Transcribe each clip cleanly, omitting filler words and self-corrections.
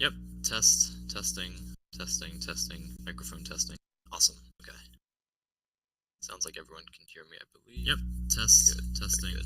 Yep. Testing. Microphone testing. Awesome. Okay. Sounds like everyone can hear me, I believe. Yep. Good. Testing. Good.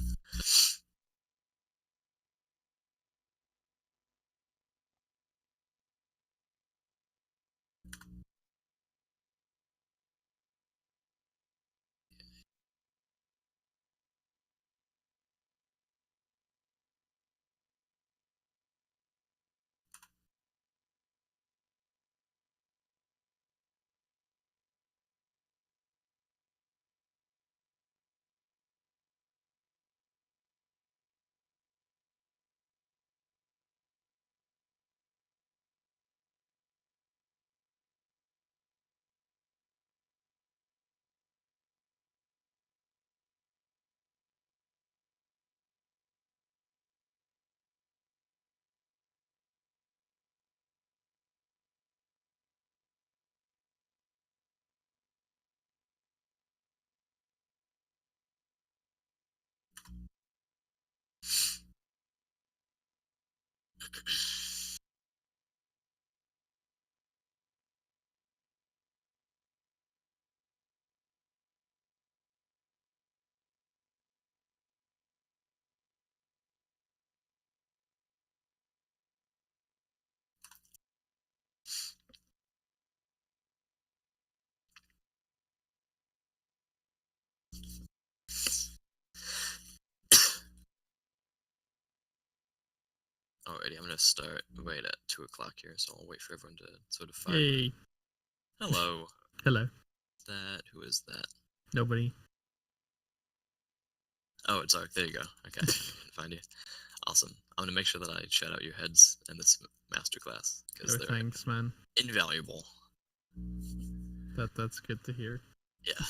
Alrighty, I'm gonna start right at 2 o'clock here, so I'll wait for everyone to sort of fire. Hey. Hello. Hello. Who is that? Nobody. Oh, it's Ark. There you go. Okay, I can find you. Awesome. I'm gonna make sure that I shout out your heads in this masterclass because they're Thanks, man. invaluable. That's good to hear. Yeah.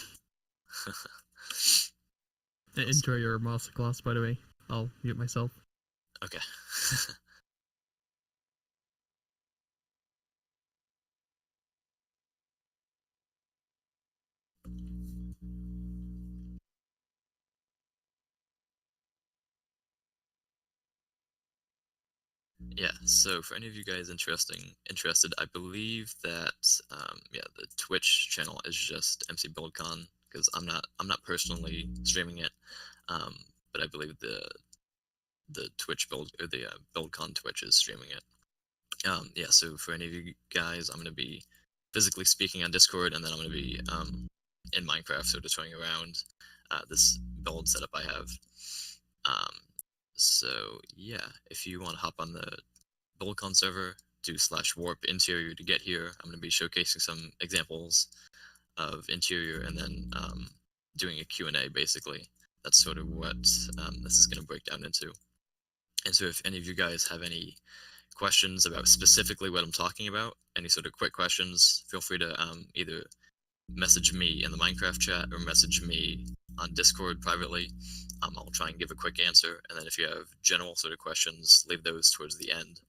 Enjoy your masterclass, by the way. I'll mute myself. Okay. Yeah, so for any of you guys interested, I believe that the Twitch channel is just MCBCon because I'm not personally streaming it, but I believe the Twitch BuildCon Twitch is streaming it. Yeah, so for any of you guys, I'm gonna be physically speaking on Discord, and then I'm gonna be in Minecraft, so just showing around this build setup I have. So yeah, if you want to hop on the BuildCon server, do /warp interior to get here. I'm going to be showcasing some examples of interior and then doing a Q&A basically. That's sort of what this is going to break down into. And so if any of you guys have any questions about specifically what I'm talking about, any sort of quick questions, feel free to either message me in the Minecraft chat or message me on Discord privately. I'll try and give a quick answer, and then if you have general sort of questions, leave those towards the end,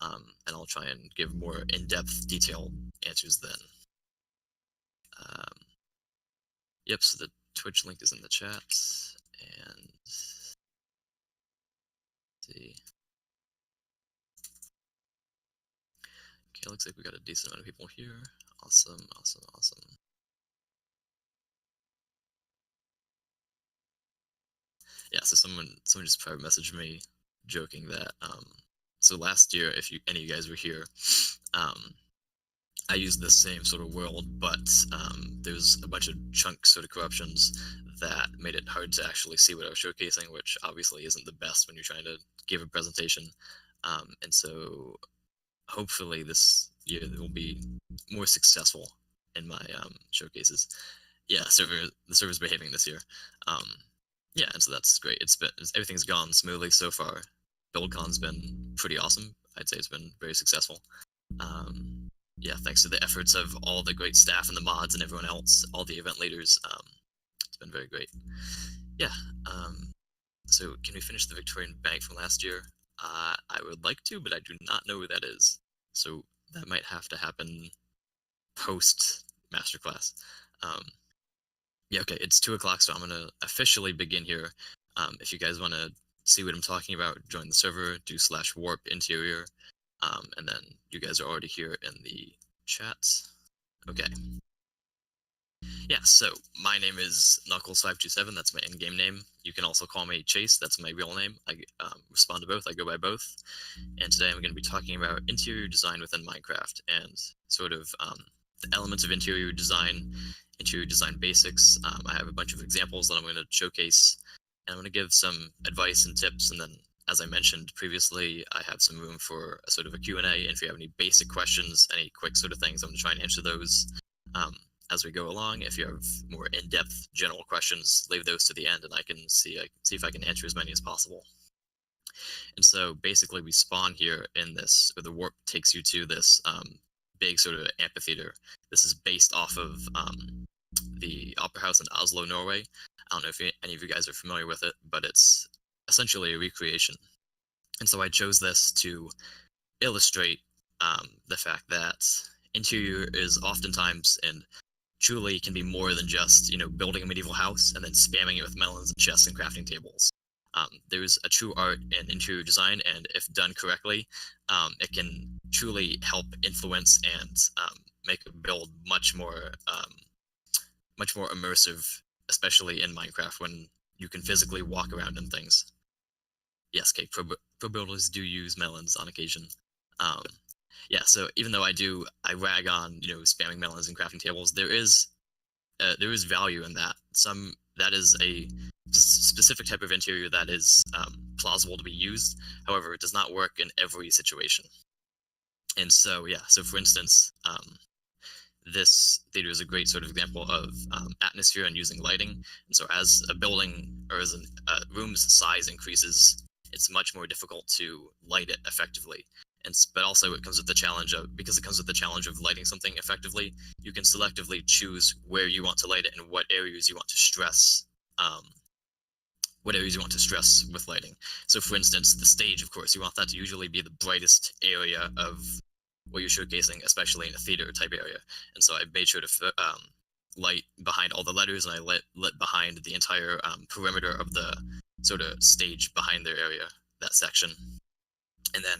and I'll try and give more in-depth, detailed answers then. Yep, so the Twitch link is in the chat, and let's see. Okay, looks like we got a decent amount of people here. Awesome. Yeah, so someone just private messaged me joking that so last year, if any of you guys were here, I used the same sort of world, but there's a bunch of chunk sort of corruptions that made it hard to actually see what I was showcasing, which obviously isn't the best when you're trying to give a presentation. And so hopefully this year will be more successful in my showcases. Yeah, the server's behaving this year. Yeah, and so that's great. Everything's gone smoothly so far. BuildCon's been pretty awesome. I'd say it's been very successful. Yeah, thanks to the efforts of all the great staff and the mods and everyone else, all the event leaders. It's been very great. Yeah. So can we finish the Victorian Bank from last year? I would like to, but I do not know who that is. So that might have to happen post Masterclass. Yeah, okay, it's 2 o'clock, so I'm going to officially begin here. If you guys want to see what I'm talking about, join the server, do /warp interior. And then you guys are already here in the chat. Okay. Yeah, so my name is Knuckles527. That's my in-game name. You can also call me Chase. That's my real name. I respond to both. I go by both. And today I'm going to be talking about interior design within Minecraft and sort of the elements of interior design basics. I have a bunch of examples that I'm going to showcase, and I'm going to give some advice and tips. And then, as I mentioned previously, I have some room for a sort of a Q&A. And if you have any basic questions, any quick sort of things, I'm going to try and answer those as we go along. If you have more in-depth general questions, leave those to the end, and I can see if I can answer as many as possible. And so basically we spawn here in this, or the warp takes you to this big sort of amphitheater. This is based off of the Opera House in Oslo, Norway. I don't know if any of you guys are familiar with it, but it's essentially a recreation. And so I chose this to illustrate the fact that interior is oftentimes and truly can be more than just, building a medieval house and then spamming it with melons and chests and crafting tables. There's a true art in interior design, and if done correctly, it can truly help influence and make a build much more immersive, especially in Minecraft when you can physically walk around and things. Yes, okay, pro builders do use melons on occasion. Yeah, so even though I rag on spamming melons and crafting tables, there is value in that. That is a specific type of interior that is plausible to be used. However, it does not work in every situation. And so, yeah, so for instance, this theater is a great sort of example of atmosphere and using lighting. And so as a building or as a room's size increases, it's much more difficult to light it effectively. But also it comes with the challenge of lighting something effectively, you can selectively choose where you want to light it and what areas you want to stress with lighting. So for instance, the stage, of course, you want that to usually be the brightest area of what you're showcasing, especially in a theater type area. And so I made sure to light behind all the letters, and I lit behind the entire perimeter of the sort of stage behind their area, that section. And then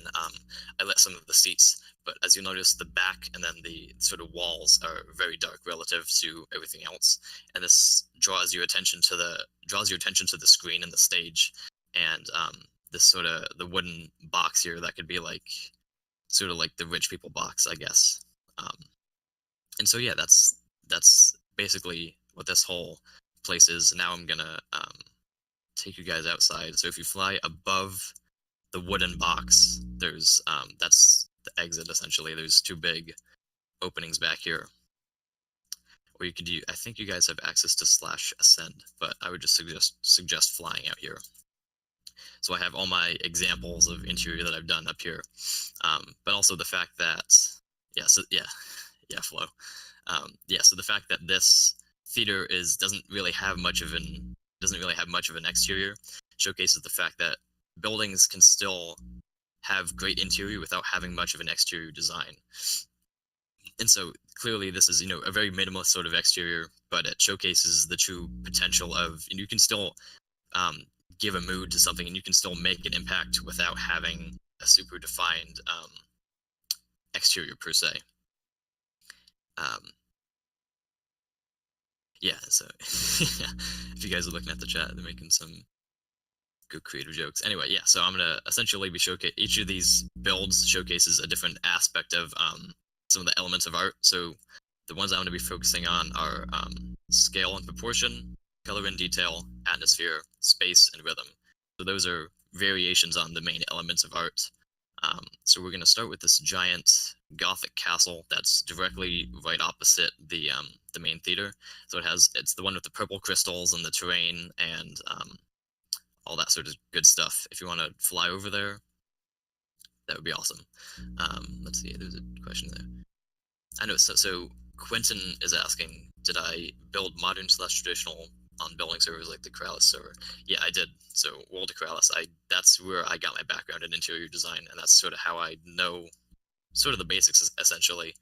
I lit some of the seats, but as you notice, the back and then the sort of walls are very dark relative to everything else, and this draws your attention to the screen and the stage, and this sort of the wooden box here that could be like sort of like the rich people box, I guess. And so yeah, that's basically what this whole place is. Now I'm gonna take you guys outside. So if you fly above the wooden box, there's that's the exit essentially. There's two big openings back here, or you could do, I think you guys have access to /ascend, but I would just suggest flying out here. So I have all my examples of interior that I've done up here, but also the fact that Flo. So the fact that this theater doesn't really have much of an exterior showcases the fact that buildings can still have great interior without having much of an exterior design. And so clearly this is, a very minimalist sort of exterior, but it showcases the true potential of, you can still give a mood to something, and you can still make an impact without having a super defined exterior per se. So if you guys are looking at the chat, they're making some good creative jokes. Anyway, so I'm gonna essentially be each of these builds showcases a different aspect of some of the elements of art. So the ones I'm gonna be focusing on are scale and proportion, color and detail, atmosphere, space, and rhythm. So those are variations on the main elements of art. So we're gonna start with this giant gothic castle that's directly right opposite the main theater. So it's the one with the purple crystals and the terrain and all that sort of good stuff. If you want to fly over there, that would be awesome. Let's see, there's a question there. I know, so Quentin is asking, did I build modern/traditional on building servers like the Corrales server? Yeah, I did. So World of Corrales, that's where I got my background in interior design, and that's sort of how I know sort of the basics essentially.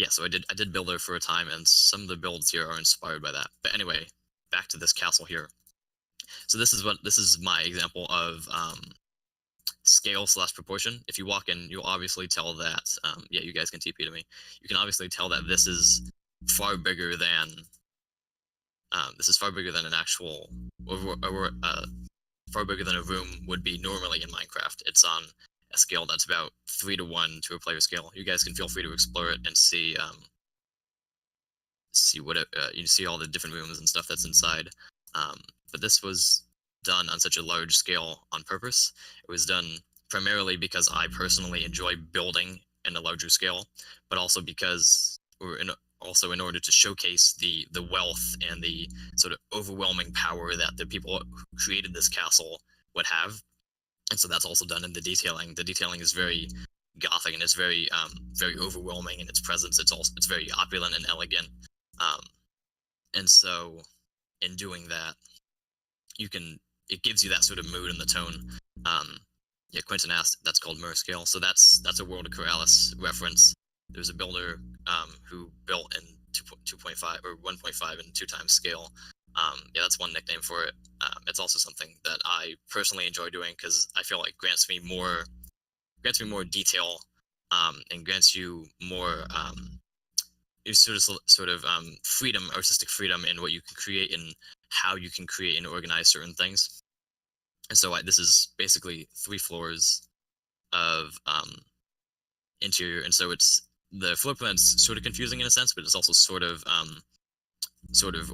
So I did build there for a time, and some of the builds here are inspired by that. But anyway, back to this castle here. So this is my example of scale slash proportion. If you walk in, you'll obviously tell that. Yeah, you guys can TP to me. You can obviously tell that far bigger than this is far bigger than an actual or far bigger than a room would be normally in Minecraft. It's on a scale that's about 3 to 1 to a player scale. You guys can feel free to explore it and see what you see all the different rooms and stuff that's inside. But this was done on such a large scale on purpose. It was done primarily because I personally enjoy building in a larger scale, but also because also in order to showcase the wealth and the sort of overwhelming power that the people who created this castle would have. And so that's also done in the detailing. The detailing is very gothic, and it's very overwhelming in its presence. It's very opulent and elegant. Um, and so in doing that, it gives you that sort of mood and the tone. Yeah, Quentin asked, that's called Mir scale. So that's a World of Corrales reference. There's a builder who built in 2.5 or 1.5 and 2 times scale. Yeah, that's one nickname for it. It's also something that I personally enjoy doing because I feel like grants me more detail, and grants you more freedom, artistic freedom in what you can create and how you can create and organize certain things. And so this is basically 3 floors of interior, and so it's the floor plan's sort of confusing in a sense, but it's also sort of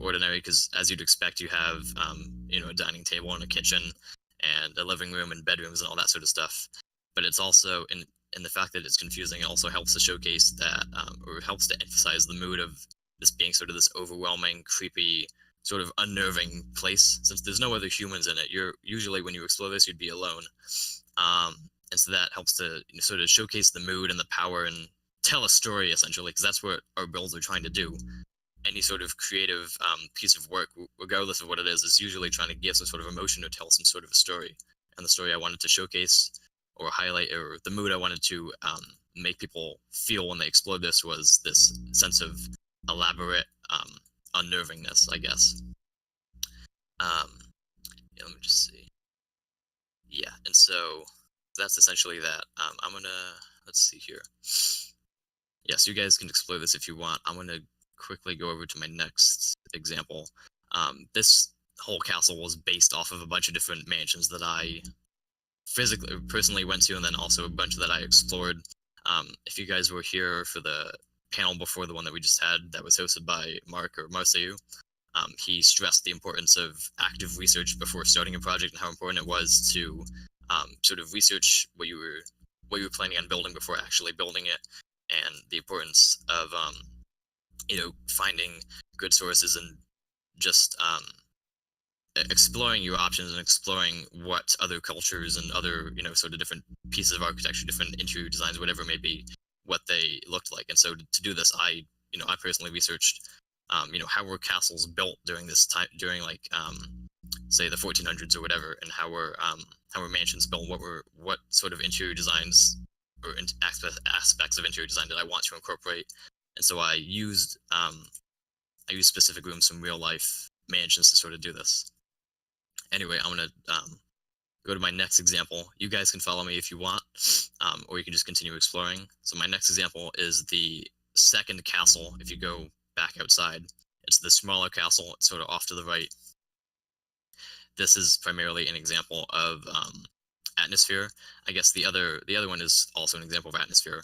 ordinary because, as you'd expect, you have a dining table and a kitchen and a living room and bedrooms and all that sort of stuff. But it's also in the fact that it's confusing, it also helps to showcase that, or helps to emphasize the mood of this being sort of this overwhelming, creepy, sort of unnerving place. Since there's no other humans in it, you're usually, when you explore this, you'd be alone. And so that helps to sort of showcase the mood and the power and tell a story, essentially, because that's what our builds are trying to do. Any sort of creative piece of work, regardless of what it is usually trying to give some sort of emotion or tell some sort of a story. And the story I wanted to showcase or highlight, or the mood I wanted to make people feel when they explored this, was this sense of elaborate unnervingness, I guess. Yeah, let me just see. Yeah, and so that's essentially that. I'm gonna, let's see here. Yeah, so you guys can explore this if you want. I'm gonna quickly go over to my next example. This whole castle was based off of a bunch of different mansions that I personally went to, and then also a bunch that I explored. If you guys were here for the panel before the one that we just had that was hosted by Mark or Marceu, he stressed the importance of active research before starting a project and how important it was to sort of research what you were planning on building before actually building it, and the importance of finding good sources and just exploring your options and exploring what other cultures and other sort of different pieces of architecture, different interior designs, whatever it may be, what they looked like. And so to do this, I personally researched how were castles built during this time, during like say the 1400s or whatever, and how were mansions built, what sort of interior designs or aspects of interior design did I want to incorporate. And so I used specific rooms from real life mansions to sort of do this. Anyway, I'm gonna go to my next example. You guys can follow me if you want, or you can just continue exploring. So my next example is the second castle. If you go back outside, it's the smaller castle. It's sort of off to the right. This is primarily an example of atmosphere. I guess the other one is also an example of atmosphere,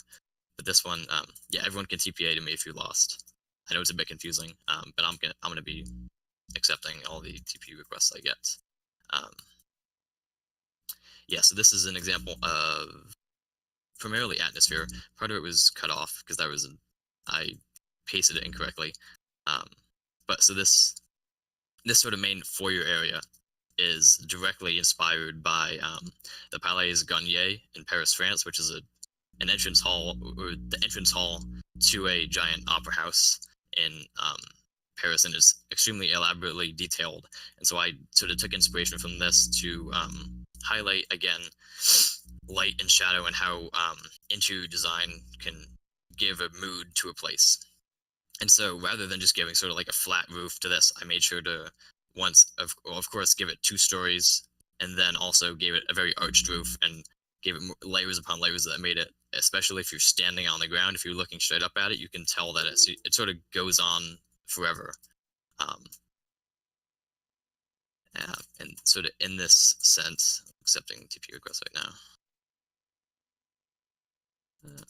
but this one, yeah, everyone can TPA to me if you lost. I know it's a bit confusing, but I'm gonna be accepting all the TP requests I get. Yeah, so this is an example of primarily atmosphere. Part of it was cut off because I pasted it incorrectly. But so this sort of main foyer area is directly inspired by the Palais Garnier in Paris, France, which is an entrance hall, or the entrance hall to a giant opera house in Paris, and is extremely elaborately detailed. And so I sort of took inspiration from this to highlight again light and shadow and how interior design can give a mood to a place. And so rather than just giving sort of like a flat roof to this, I made sure to of course give it 2 stories, and then also gave it a very arched roof and gave it layers upon layers that made it, especially if you're standing on the ground, if you're looking straight up at it, you can tell that it sort of goes on forever. Um, and sort of in this sense, accepting TP requests right now. Uh,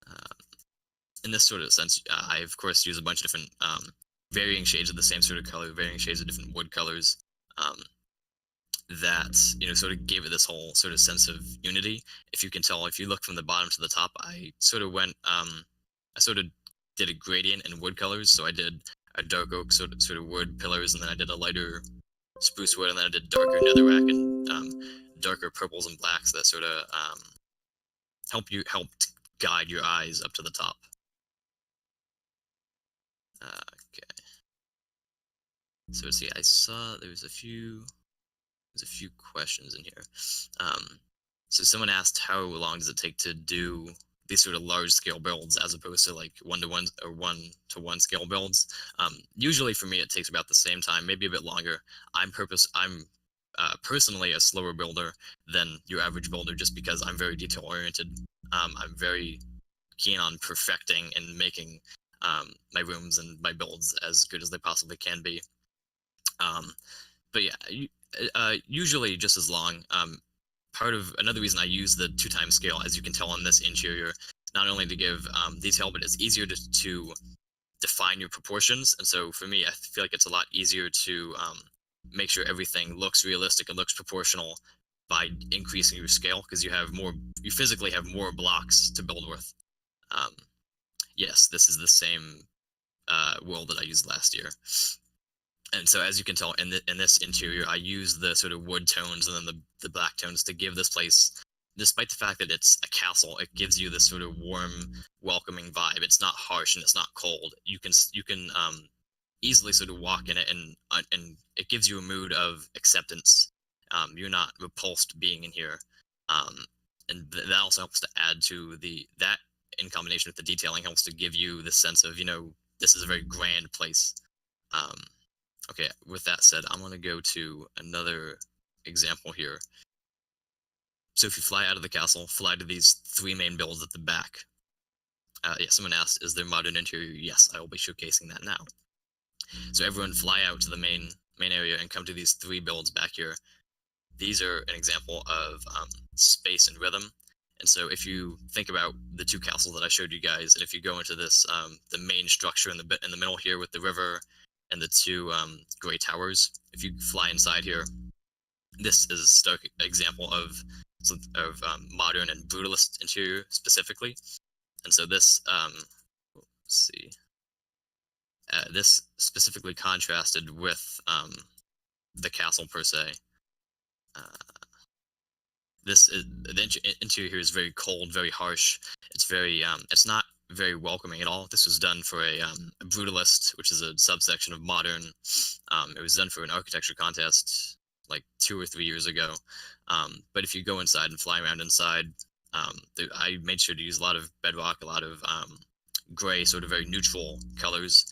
uh, in this sort of sense, I of course use a bunch of different varying shades of the same sort of color, varying shades of different wood colors. Um, that sort of gave it this whole sort of sense of unity. If you can tell, if you look from the bottom to the top, I sort of did a gradient in wood colors. So I did a dark oak sort of wood pillars, and then I did a lighter spruce wood, and then I did darker netherrack and darker purples and blacks that sort of helped guide your eyes up to the top. Okay. So let's see. I saw there's a few questions in here. So someone asked, how long does it take to do these sort of large scale builds as opposed to like 1-to-1 or 1-to-1 scale builds? Usually for me, it takes about the same time, maybe a bit longer. I'm personally a slower builder than your average builder, just because I'm very detail oriented. I'm very keen on perfecting and making my rooms and my builds as good as they possibly can be. But yeah, usually just as long. Part of another reason I use the 2x scale, as you can tell on this interior, not only to give detail, but it's easier to define your proportions. And so for me, I feel like it's a lot easier to make sure everything looks realistic and looks proportional by increasing your scale, because you physically have more blocks to build with. Yes, this is the same world that I used last year. And so, as you can tell in this interior, I use the sort of wood tones and then the black tones to give this place, despite the fact that it's a castle, it gives you this sort of warm, welcoming vibe. It's not harsh and it's not cold. You can easily sort of walk in it, and it gives you a mood of acceptance. You're not repulsed being in here, and that also helps to add to that in combination with the detailing helps to give you the sense of this is a very grand place. Okay, with that said, I'm going to go to another example here. So if you fly out of the castle, fly to these 3 main builds at the back. Yeah, someone asked, is there modern interior? Yes, I will be showcasing that now. So everyone fly out to the main area and come to these 3 builds back here. These are an example of space and rhythm. And so if you think about the 2 castles that I showed you guys, and if you go into this, the main structure in the middle here with the river and the 2 gray towers, if you fly inside here, this is a stark example of modern and brutalist interior specifically. And so this, let's see, this specifically contrasted with the castle per se. The interior here is very cold, very harsh. It's very, it's not very welcoming at all. This was done for a brutalist, which is a subsection of modern. It was done for an architecture contest like 2 or 3 years ago. But if you go inside and fly around inside, I made sure to use a lot of bedrock, a lot of gray, sort of very neutral colors.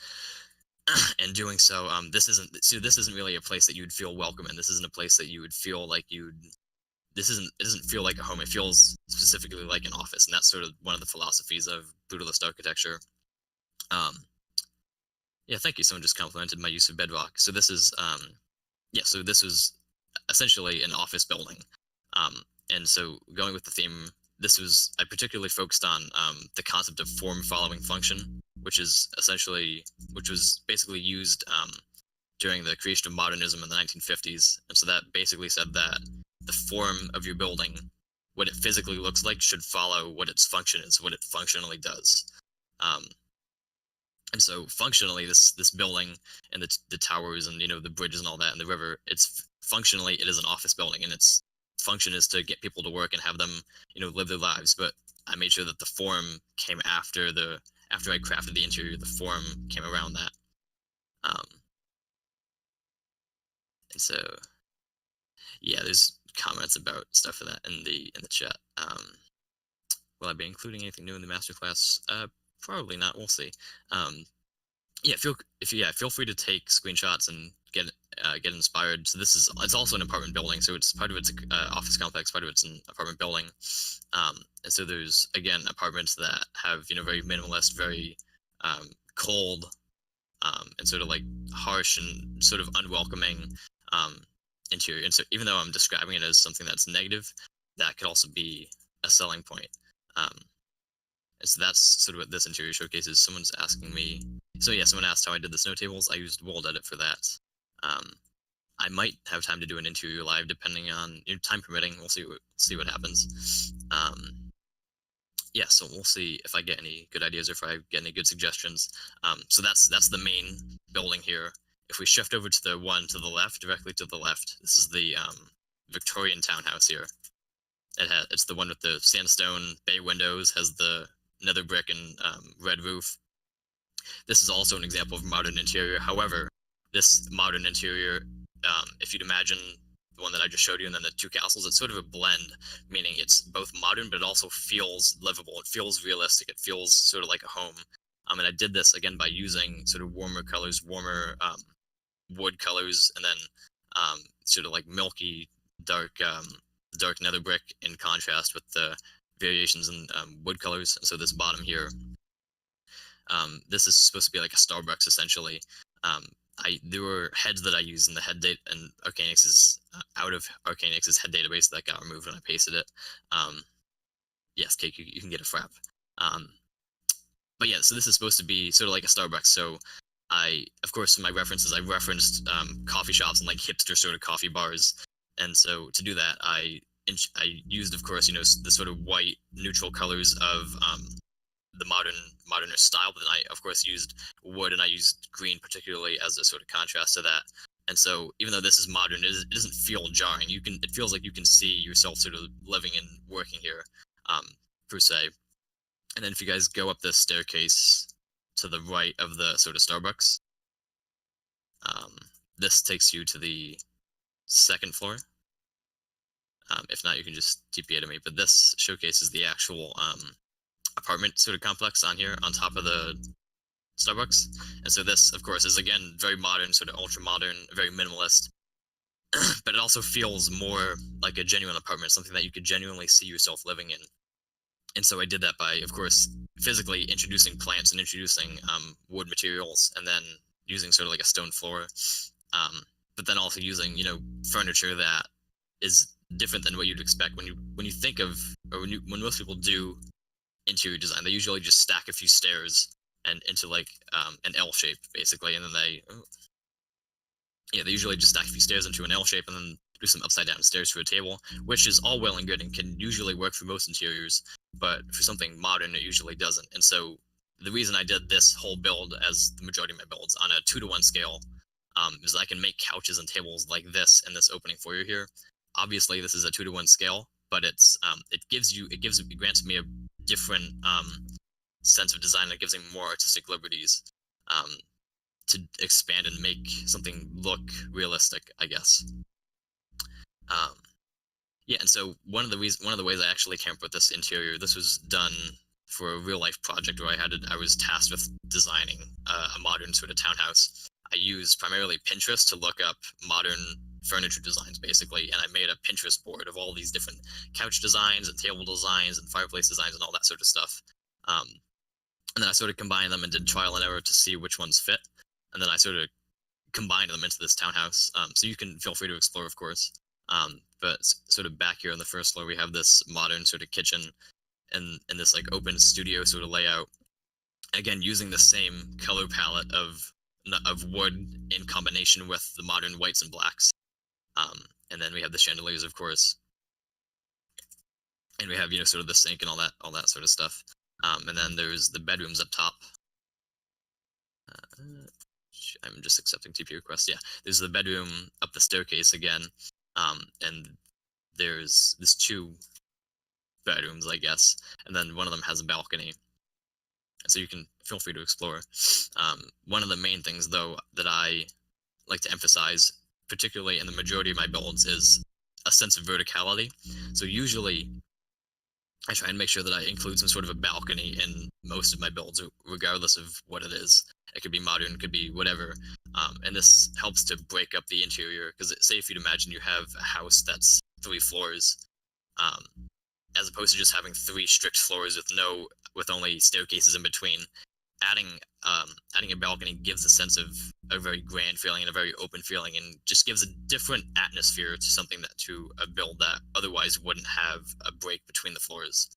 And doing so, this isn't really a place that you would feel welcome in. This isn't a place that you would feel like it doesn't feel like a home. It feels specifically like an office, and that's sort of one of the philosophies of brutalist architecture. Yeah, thank you. Someone just complimented my use of bedrock. So this is so this was essentially an office building, and so going with the theme, I particularly focused on the concept of form following function, which was basically used during the creation of modernism in the 1950s. And so that basically said that the form of your building, what it physically looks like, should follow what its function is, what it functionally does. And so functionally, this building and the towers and the bridges and all that and the river, it is an office building, and its function is to get people to work and have them live their lives. But I made sure that the form came after I crafted the interior. The form came around that. And so yeah, there's comments about stuff for that in the chat. Will I be including anything new in the masterclass? Probably not. We'll see. Yeah, feel free to take screenshots and get inspired. So it's also an apartment building. So it's part of it's a office complex, part of it's an apartment building. And so there's again apartments that have very minimalist, very cold, and sort of like harsh and sort of unwelcoming um, interior. And so even though I'm describing it as something that's negative, that could also be a selling point. Um, and so that's sort of what this interior showcases. Someone's asking me. So yeah, someone asked how I did the snow tables. I used World Edit for that. Um, I might have time to do an interior live, depending on time permitting. We'll see what happens. Yeah, so we'll see if I get any good ideas or if I get any good suggestions. So that's the main building here. If we shift over to the one to the left, directly to the left, this is the Victorian townhouse here. It's the one with the sandstone bay windows, has the nether brick and red roof. This is also an example of modern interior. However, this modern interior, if you'd imagine the one that I just showed you and then the two castles, it's sort of a blend, meaning it's both modern, but it also feels livable. It feels realistic. It feels sort of like a home. And I did this again by using sort of warmer colors, warmer wood colors, and then sort of like milky, dark nether brick in contrast with the variations in wood colors. And so this bottom here, this is supposed to be like a Starbucks essentially. There were heads that I used in the head date and Arcanix's out of Arcanix's head database that got removed when I pasted it. Yes, Cake, you can get a frap. But yeah, so this is supposed to be sort of like a Starbucks. So of course, in my references, I referenced coffee shops and like hipster sort of coffee bars. And so to do that, I used, of course, the sort of white neutral colors of the modernist style, but then I of course used wood and I used green particularly as a sort of contrast to that. And so even though this is modern, it doesn't feel jarring. It feels like you can see yourself sort of living and working here, per se. And then if you guys go up the staircase to the right of the sort of Starbucks, this takes you to the second floor. If not, you can just TP to me. But this showcases the actual apartment sort of complex on here on top of the Starbucks. And so this, of course, is again very modern, sort of ultra modern, very minimalist. But it also feels more like a genuine apartment, something that you could genuinely see yourself living in. And so I did that by, of course, physically introducing plants and introducing wood materials, and then using sort of like a stone floor. But then also using, furniture that is different than what you'd expect when you think of, or when most people do interior design. They usually just stack a few stairs and into like an L shape basically, and then they usually just stack a few stairs into an L shape and then do some upside down stairs to a table, which is all well and good and can usually work for most interiors, but for something modern it usually doesn't. And so the reason I did this whole build, as the majority of my builds, on a 2-to-1 scale, is I can make couches and tables like this in this opening foyer here. Obviously this is a 2-to-1 scale, but it grants me a different sense of design that gives me more artistic liberties to expand and make something look realistic, I guess. Yeah, and so one of the ways I actually came up with this interior, this was done for a real life project where I was tasked with designing a modern sort of townhouse. I used primarily Pinterest to look up modern furniture designs basically, and I made a Pinterest board of all these different couch designs and table designs and fireplace designs and all that sort of stuff. And then I sort of combined them and did trial and error to see which ones fit, and then I sort of combined them into this townhouse. So you can feel free to explore, of course. But sort of back here on the first floor, we have this modern sort of kitchen and this like open studio sort of layout. Again, using the same color palette of wood in combination with the modern whites and blacks. And then we have the chandeliers, of course, and we have sort of the sink and all that sort of stuff. And then there's the bedrooms up top. I'm just accepting TP requests. Yeah, there's the bedroom up the staircase again, and there's 2 bedrooms, I guess, and then one of them has a balcony, so you can feel free to explore. One of the main things, though, that I like to emphasize, particularly in the majority of my builds, is a sense of verticality. So usually I try and make sure that I include some sort of a balcony in most of my builds, regardless of what it is. It could be modern, it could be whatever. And this helps to break up the interior, because say if you'd imagine you have a house that's 3 floors, um, as opposed to just having 3 strict floors with only staircases in between. Adding a balcony gives a sense of a very grand feeling and a very open feeling, and just gives a different atmosphere to something that to a build that otherwise wouldn't have a break between the floors.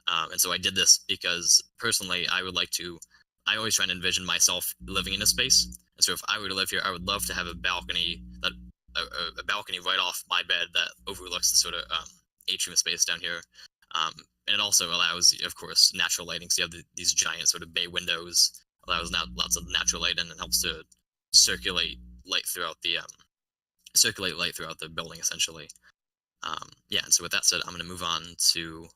And so I did this because personally I always try to envision myself living in a space. And so if I were to live here, I would love to have a balcony a balcony right off my bed that overlooks the sort of atrium space down here. And it also allows, of course, natural lighting. So you have these giant sort of bay windows, allows lots of natural light in, and helps to circulate light throughout the building, essentially. Yeah, and so with that said, I'm going to move on to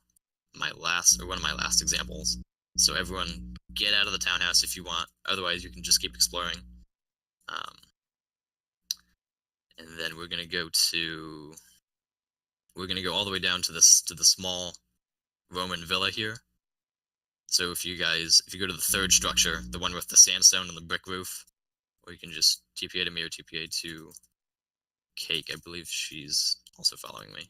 one of my last examples. So everyone, get out of the townhouse if you want. Otherwise, you can just keep exploring. And then we're going to go all the way down to the small Roman villa here. So if you go to the third structure, the one with the sandstone and the brick roof, or you can just TPA to me or TPA to Cake. I believe she's also following me.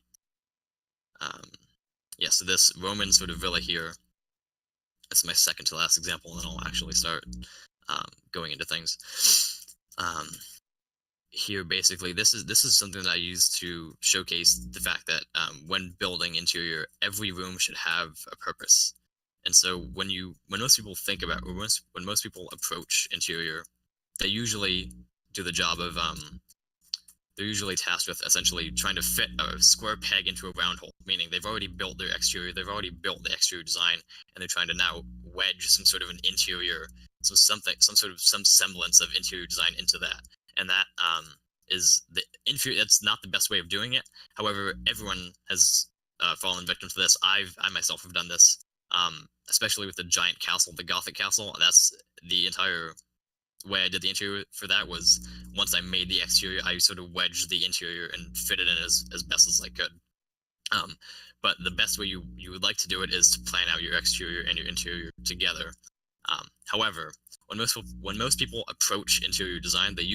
Yeah, so this Roman sort of villa here, that's my second to last example, and then I'll actually start going into things. Here, basically, this is something that I use to showcase the fact that when building interior, every room should have a purpose. And so when most people think about, or when most people approach interior, they usually do the job of they're usually tasked with essentially trying to fit a square peg into a round hole, meaning they've already built their exterior, they've already built the exterior design, and they're trying to now wedge some sort of an interior, some semblance of interior design into that. And that is the inferior. That's not the best way of doing it. However, everyone has fallen victim to this. I myself have done this, especially with the giant castle, the Gothic castle. That's the entire way I did the interior for that. Was once I made the exterior, I sort of wedged the interior and fit it in as best as I could. But the best way you would like to do it is to plan out your exterior and your interior together. However, when most people approach interior design, they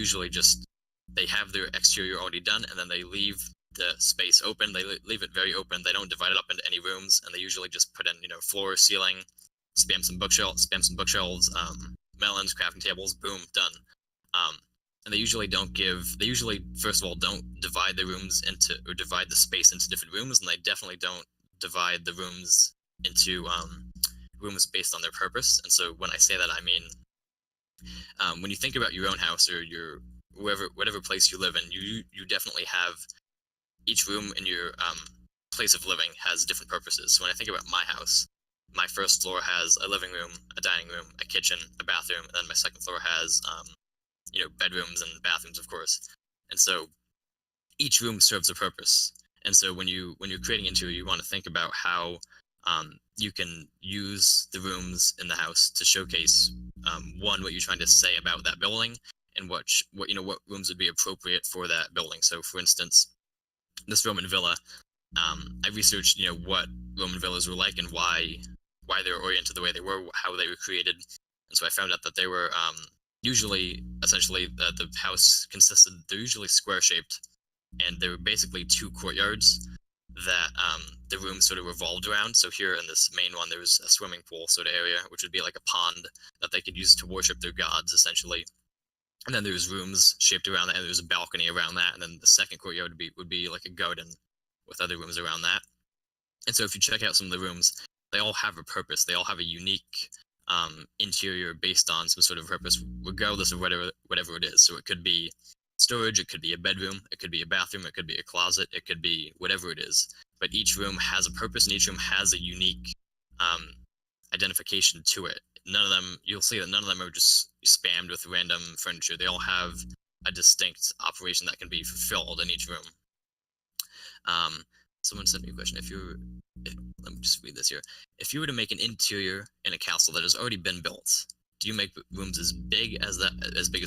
have their exterior already done, and then they leave the space open. They leave it very open. They don't divide it up into any rooms, and they usually just put in, floor, ceiling, spam some bookshelves, melons, crafting tables, boom, done. And they usually first of all don't divide divide the space into different rooms, and they definitely don't divide the rooms into rooms based on their purpose. And so when I say that, I mean when you think about your own house or your whatever place you live in, you definitely have each room in your place of living has different purposes. So when I think about my house, my first floor has a living room, a dining room, a kitchen, a bathroom, and then my second floor has bedrooms and bathrooms, of course. And so each room serves a purpose. And so when you're creating interior, you want to think about how you can use the rooms in the house to showcase what you're trying to say about that building, and what rooms would be appropriate for that building. So for instance, this Roman villa, I researched what Roman villas were like and why they were oriented the way they were, how they were created. And so I found out that they were essentially the house they're usually square shaped, and there were basically 2 courtyards that the room sort of revolved around. So here in this main one, there was a swimming pool sort of area, which would be like a pond that they could use to worship their gods, essentially. And then there's rooms shaped around that, and there's a balcony around that, and then the second courtyard would be like a garden with other rooms around that. And so if you check out some of the rooms, they all have a purpose. They all have a unique interior based on some sort of purpose, regardless of whatever it is. So it could be storage, it could be a bedroom, it could be a bathroom, it could be a closet, it could be whatever it is. But each room has a purpose, and each room has a unique identification to it. You'll see that none of them are just spammed with random furniture. They all have a distinct operation that can be fulfilled in each room. Someone sent me a question. Let me just read this here. If you were to make an interior in a castle that has already been built, do you make rooms as big as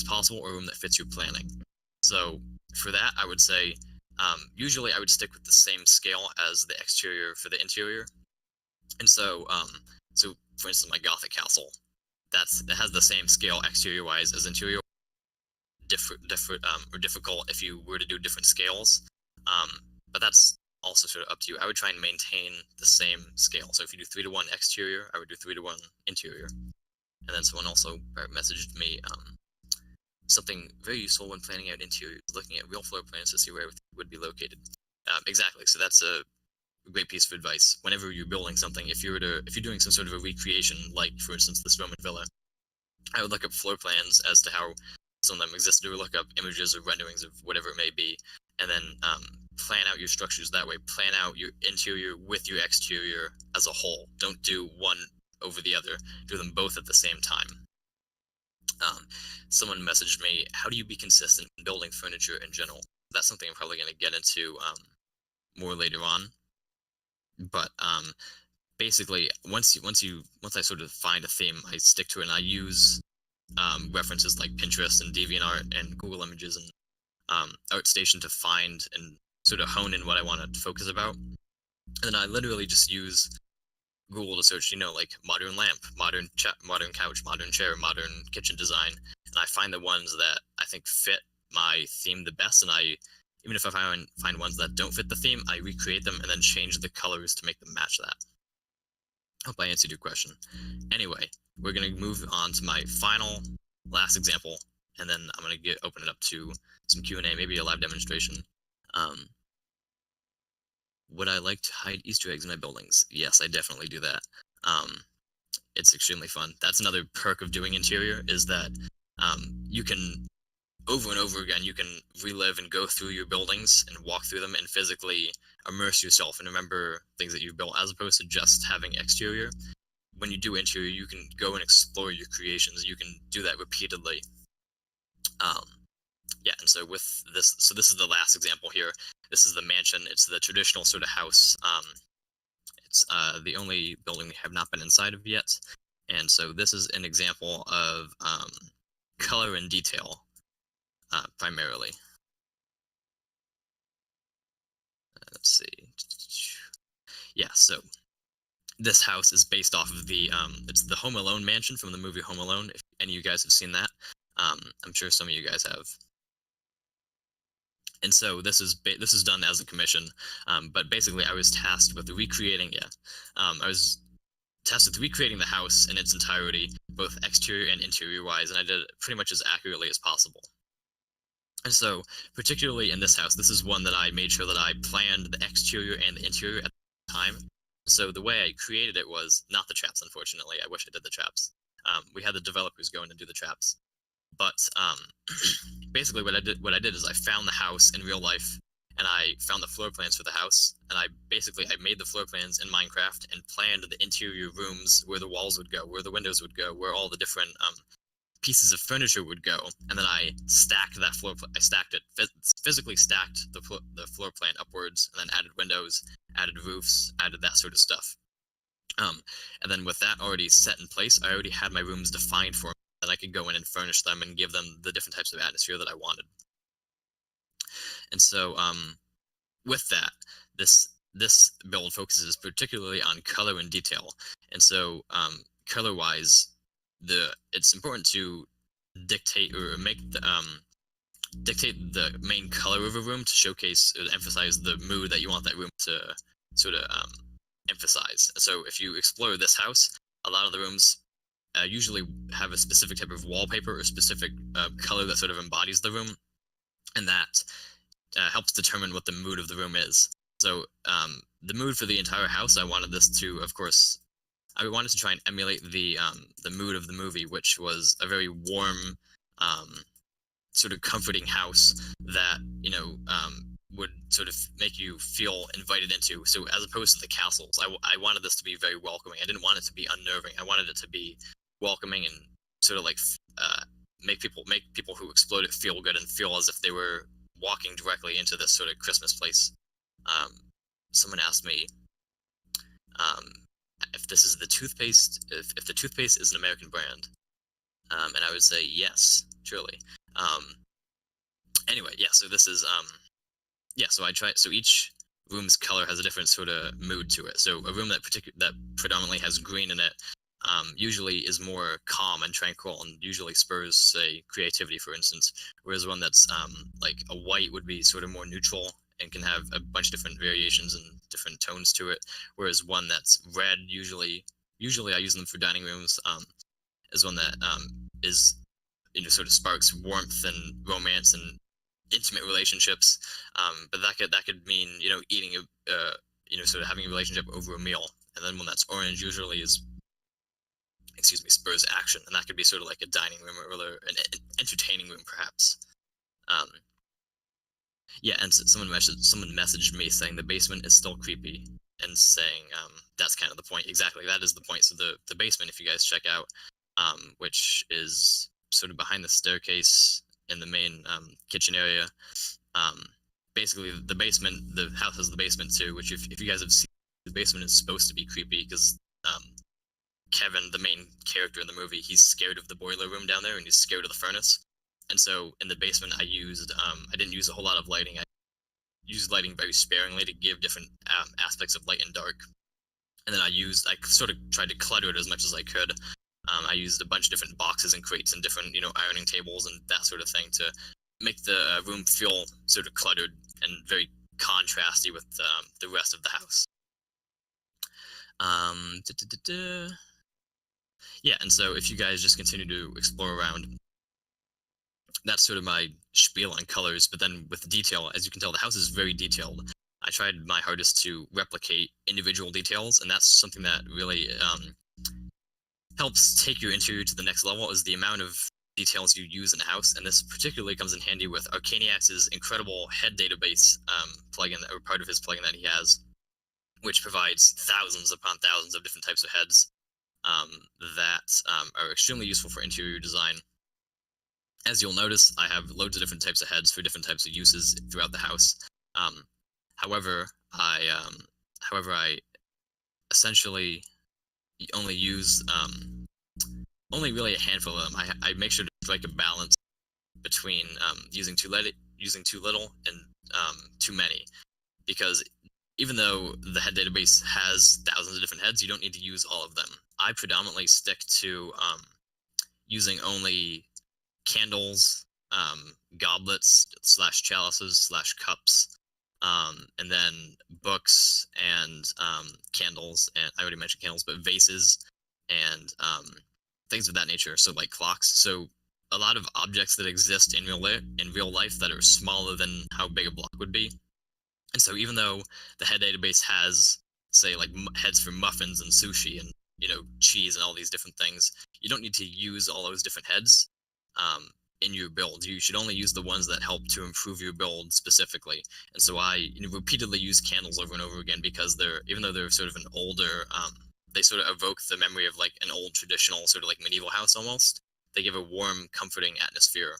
possible, or a room that fits your planning? So for that, I would say usually I would stick with the same scale as the exterior for the interior. And so for instance, my Gothic castle, that has the same scale exterior wise as interior. Different or difficult if you were to do different scales. Um, but that's also sort of up to you. I would try and maintain the same scale. So if you do 3-to-1 exterior, I would do 3-to-1 interior. And then someone also messaged me something very useful when planning out interiors, looking at real floor plans to see where everything would be located. Exactly. So that's a great piece of advice. Whenever you're building something, if you're doing some sort of a recreation, like for instance this Roman villa, I would look up floor plans as to how some of them existed, or look up images or renderings of whatever it may be, and then plan out your structures that way. Plan out your interior with your exterior as a whole. Don't do one over the other. Do them both at the same time. Someone messaged me, how do you be consistent in building furniture in general? That's something I'm probably going to get into more later on. But basically, once I sort of find a theme, I stick to it, and I use references like Pinterest and DeviantArt and Google Images and ArtStation to find and sort of hone in what I want to focus about. And then I literally just use Google to search, like modern lamp, modern couch, modern chair, modern kitchen design, and I find the ones that I think fit my theme the best. And even if I find ones that don't fit the theme, I recreate them and then change the colors to make them match that. Hope I answered your question. Anyway, we're going to move on to my last example, and then I'm going to open it up to some Q&A, maybe a live demonstration. Would I like to hide Easter eggs in my buildings? Yes, I definitely do that. It's extremely fun. That's another perk of doing interior, is that you can, over and over again, you can relive and go through your buildings and walk through them and physically immerse yourself and remember things that you've built, as opposed to just having exterior. When you do interior, you can go and explore your creations. You can do that repeatedly. Yeah, and so with this, this is the last example here. This is the mansion. It's the traditional sort of house. It's the only building we have not been inside of yet. And so this is an example of color and detail, primarily. Let's see. Yeah, so this house is based off of it's the Home Alone mansion from the movie Home Alone. If any of you guys have seen that, I'm sure some of you guys have. And so this is done as a commission, but basically I was tasked with recreating. I was tasked with recreating the house in its entirety, both exterior and interior wise, and I did it pretty much as accurately as possible. And so, particularly in this house, this is one that I made sure that I planned the exterior and the interior at the time. So the way I created it was not the traps, unfortunately. I wish I did the traps. We had the developers go in and do the traps. But basically what I did is I found the house in real life, and I found the floor plans for the house, and I made the floor plans in Minecraft and planned the interior rooms, where the walls would go, where the windows would go, where all the different pieces of furniture would go, and then I stacked that floor. I stacked it, physically stacked the floor plan upwards, and then added windows, added roofs, added that sort of stuff. And then with that already set in place, I already had my rooms defined for me, that I could go in and furnish them and give them the different types of atmosphere that I wanted. And so, with that, this build focuses particularly on color and detail. And so, color-wise, it's important to dictate or dictate the main color of a room to showcase or emphasize the mood that you want that room to sort of emphasize. So if you explore this house, a lot of the rooms usually have a specific type of wallpaper or specific color that sort of embodies the room, and that helps determine what the mood of the room is. So the mood for the entire house, I wanted this to, of course, I wanted to try and emulate the mood of the movie, which was a very warm, sort of comforting house that would sort of make you feel invited into. So as opposed to the castles, I wanted this to be very welcoming. I didn't want it to be unnerving. I wanted it to be welcoming and sort of like make people who explode it feel good and feel as if they were walking directly into this sort of Christmas place. Someone asked me if this is the toothpaste, if the toothpaste is an American brand, and I would say yes, surely. Anyway, yeah. So this is so each room's color has a different sort of mood to it. So a room that predominantly has green in it usually is more calm and tranquil, and usually spurs, say, creativity, for instance. Whereas one that's like a white would be sort of more neutral and can have a bunch of different variations and different tones to it. Whereas one that's red, usually I use them for dining rooms, is one that is sort of sparks warmth and romance and intimate relationships. But that could mean eating a sort of having a relationship over a meal. And then one that's orange usually is, excuse me, spurs action, and that could be sort of like a dining room or an entertaining room perhaps. Um, yeah, and someone messaged me saying the basement is still creepy, and saying that's kind of the point. Exactly, that is the point. So the basement, if you guys check out, which is sort of behind the staircase in the main kitchen area. Um, Basically, the house has the basement too. Which, if you guys have seen, the basement is supposed to be creepy because Kevin, the main character in the movie, he's scared of the boiler room down there, and he's scared of the furnace. And so in the basement, I didn't use a whole lot of lighting. I used lighting very sparingly to give different aspects of light and dark. And then I sort of tried to clutter it as much as I could. I used a bunch of different boxes and crates and different, ironing tables and that sort of thing to make the room feel sort of cluttered and very contrasty with the rest of the house. Um, da, da, da, da. Yeah, and so if you guys just continue to explore around, that's sort of my spiel on colors. But then with detail, as you can tell, the house is very detailed. I tried my hardest to replicate individual details, and that's something that really helps take your interior to the next level, is the amount of details you use in a house. And this particularly comes in handy with Arcaniax's incredible head database plugin, or part of his plugin that he has, which provides thousands upon thousands of different types of heads that are extremely useful for interior design. As you'll notice, I have loads of different types of heads for different types of uses throughout the house. Um, however, I essentially only use only really a handful of them. I make sure to strike a balance between using too little and too many, because even though the head database has thousands of different heads, you don't need to use all of them. I predominantly stick to using only candles, goblets slash chalices slash cups, and then books and candles, and I already mentioned candles, but vases and things of that nature. So like clocks. So a lot of objects that exist in real life that are smaller than how big a block would be. And so even though the head database has, say, like heads for muffins and sushi and cheese and all these different things, you don't need to use all those different heads in your build. You should only use the ones that help to improve your build specifically. And so I repeatedly use candles over and over again, because even though they're sort of an older, they sort of evoke the memory of like an old traditional sort of like medieval house almost. They give a warm, comforting atmosphere.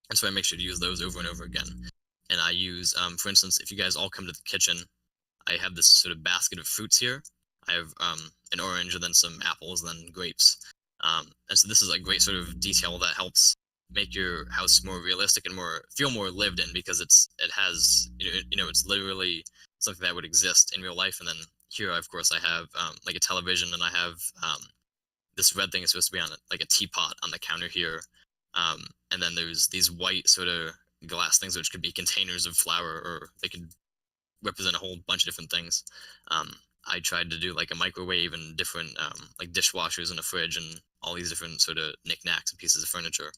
And so I make sure to use those over and over again. And I use, for instance, if you guys all come to the kitchen, I have this sort of basket of fruits here. I have an orange and then some apples and then grapes. And so this is a great sort of detail that helps make your house more realistic and feel more lived in, because it has it's literally something that would exist in real life. And then here, of course, I have like a television, and I have this red thing is supposed to be on like a teapot on the counter here. And then there's these white sort of glass things, which could be containers of flour, or they could represent a whole bunch of different things. I tried to do like a microwave and different like dishwashers and a fridge and all these different sort of knickknacks and pieces of furniture.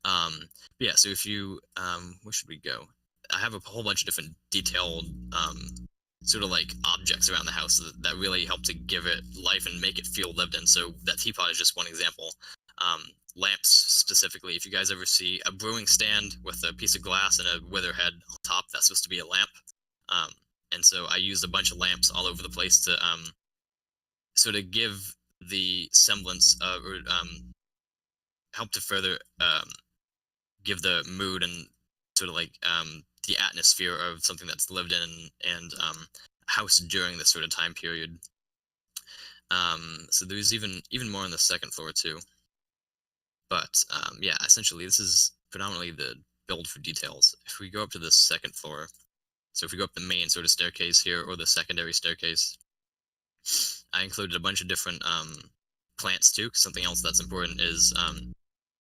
But yeah, so if you where should we go? I have a whole bunch of different detailed sort of like objects around the house that really help to give it life and make it feel lived in. So that teapot is just one example. Lamps specifically, if you guys ever see a brewing stand with a piece of glass and a wither head on top, that's supposed to be a lamp. And so I used a bunch of lamps all over the place to sort of give the semblance of, or help to further give the mood and sort of like the atmosphere of something that's lived in and house during this sort of time period. So there's even more on the second floor too. But yeah, essentially this is predominantly the build for details. If we go up to the second floor, so if we go up the main sort of staircase here, or the secondary staircase, I included a bunch of different plants too. 'Cause something else that's important is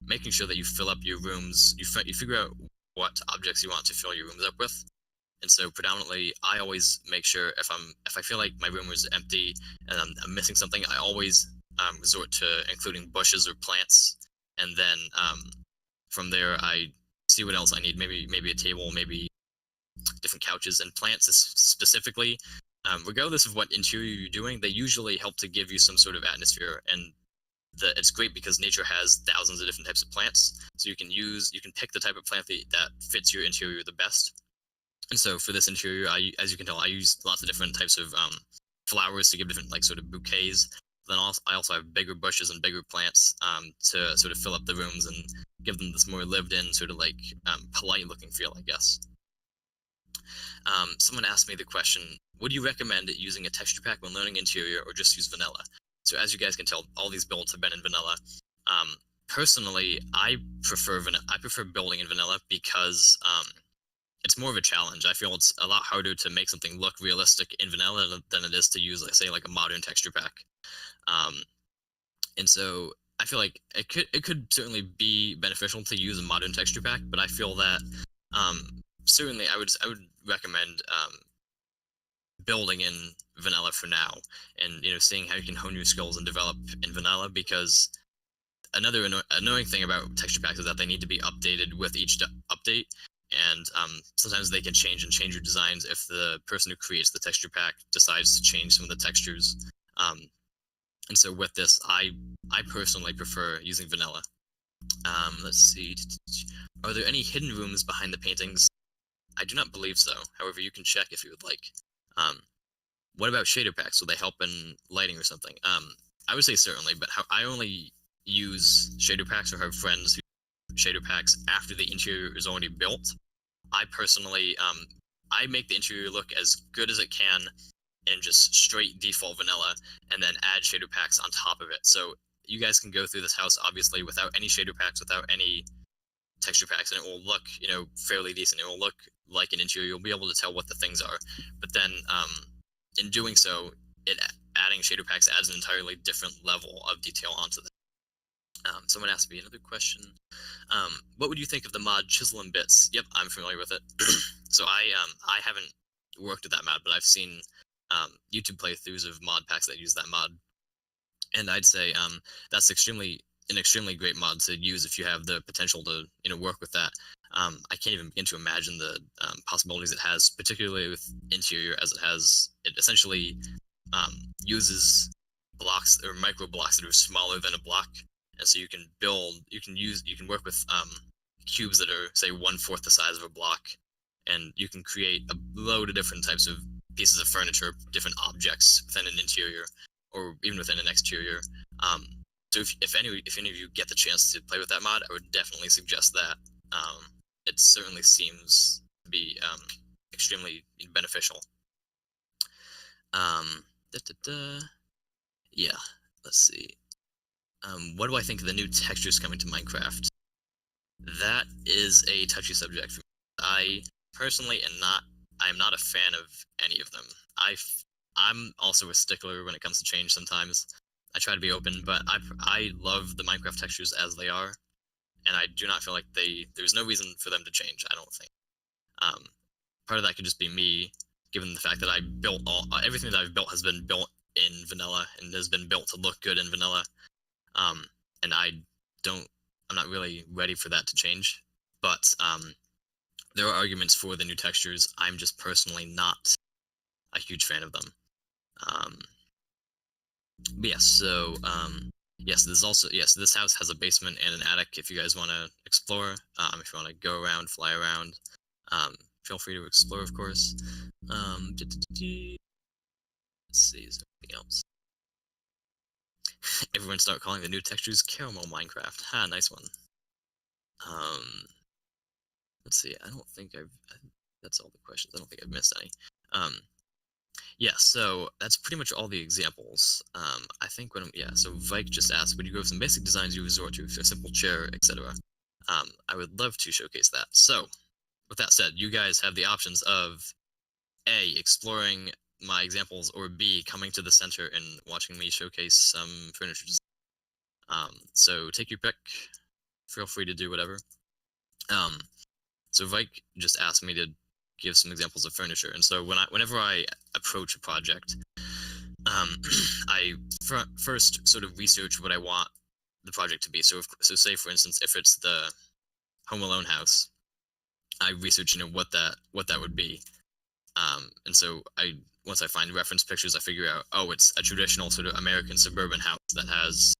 making sure that you fill up your rooms. You figure out what objects you want to fill your rooms up with. And so predominantly, I always make sure if I feel like my room is empty and I'm missing something, I always resort to including bushes or plants, and then from there I see what else I need. Maybe a table, maybe different couches and plants specifically. Regardless of what interior you're doing, they usually help to give you some sort of atmosphere, and it's great because nature has thousands of different types of plants, so you can pick the type of plant that fits your interior the best. And so for this interior, as you can tell, I use lots of different types of flowers to give different like sort of bouquets. Then I also have bigger bushes and bigger plants to sort of fill up the rooms and give them this more lived-in, sort of like polite-looking feel, I guess. Someone asked me the question, would you recommend using a texture pack when learning interior or just use vanilla? So as you guys can tell, all these builds have been in vanilla. Personally, I prefer building in vanilla because it's more of a challenge. I feel it's a lot harder to make something look realistic in vanilla than it is to use, like, say, like a modern texture pack. Um, and so I feel like it could certainly be beneficial to use a modern texture pack, but I feel that certainly I would recommend building in vanilla for now, and seeing how you can hone your skills and develop in vanilla, because another annoying thing about texture packs is that they need to be updated with each update, and sometimes they can change your designs if the person who creates the texture pack decides to change some of the textures. And so with this, I personally prefer using vanilla. Let's see. Are there any hidden rooms behind the paintings? I do not believe so. However, you can check if you would like. What about shader packs? Will they help in lighting or something? I would say certainly, but I only use shader packs or have friends who use shader packs after the interior is already built. I personally, I make the interior look as good as it can in just straight default vanilla, and then add shader packs on top of it. So you guys can go through this house obviously without any shader packs, without any texture packs, and it will look, fairly decent. It will look like an interior. You'll be able to tell what the things are. But then, in doing so, adding shader packs adds an entirely different level of detail onto that. Someone asked me another question. What would you think of the mod Chisel and Bits? Yep, I'm familiar with it. So I haven't worked with that mod, but I've seen YouTube playthroughs of mod packs that use that mod, and I'd say that's an extremely great mod to use if you have the potential to work with that. I can't even begin to imagine the possibilities it has, particularly with interior, as it essentially uses blocks or micro blocks that are smaller than a block, and so you can work with cubes that are, say, 1/4 the size of a block, and you can create a load of different types of pieces of furniture, different objects within an interior or even within an exterior. So if any of you get the chance to play with that mod, I would definitely suggest that. It certainly seems to be extremely beneficial. Yeah, let's see. What do I think of the new textures coming to Minecraft? That is a touchy subject for me. I personally I'm not a fan of any of them. I'm also a stickler when it comes to change sometimes. I try to be open, but I love the Minecraft textures as they are, and I do not feel like there's no reason for them to change, I don't think. Part of that could just be me, given the fact that I built everything that I've built has been built in vanilla and has been built to look good in vanilla. And I'm not really ready for that to change, but there are arguments for the new textures. I'm just personally not a huge fan of them. But yes, so yes, this house has a basement and an attic. If you guys want to explore, if you want to go around, fly around, feel free to explore, of course. Let's see, is there anything else? Everyone start calling the new textures Caramel Minecraft. Ha, nice one. Let's see, I don't think that's all the questions. I don't think I've missed any. Yeah, so that's pretty much all the examples. I think so Vike just asked, would you go with some basic designs you resort to for a simple chair, etc.? I would love to showcase that. So, with that said, you guys have the options of A, exploring my examples, or B, coming to the center and watching me showcase some furniture design. So take your pick. Feel free to do whatever. So Vike just asked me to give some examples of furniture, and so whenever I approach a project, I first sort of research what I want the project to be. So say for instance, if it's the Home Alone house, I research what that would be. And so once I find reference pictures, I figure out, oh, it's a traditional sort of American suburban house that has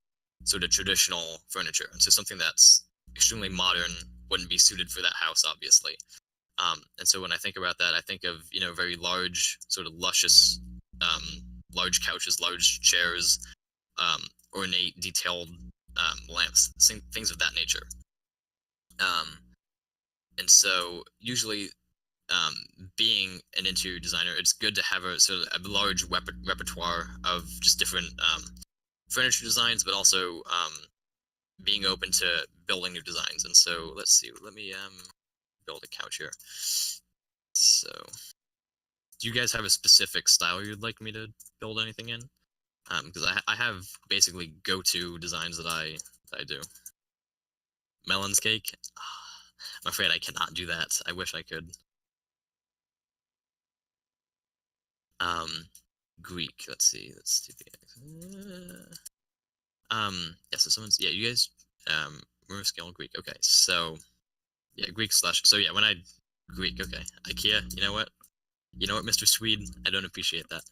sort of traditional furniture, and so something that's extremely modern wouldn't be suited for that house, obviously. And so when I think about that, I think of very large, sort of luscious, large couches, large chairs, ornate, detailed lamps, things of that nature. And so usually, being an interior designer, it's good to have a sort of a large repertoire of just different furniture designs, but also being open to building new designs. And so let's see, let me build a couch here. So do you guys have a specific style you'd like me to build anything in? Because I have basically go-to designs that I do. Melon's cake? I'm afraid I cannot do that. I wish I could. Greek. Let's see. Let's do the. Yeah. So you guys. Remember scale Greek. Okay. So. Yeah. Greek slash. So yeah. When I. Greek. Okay. IKEA. You know what, Mr. Swede? I don't appreciate that.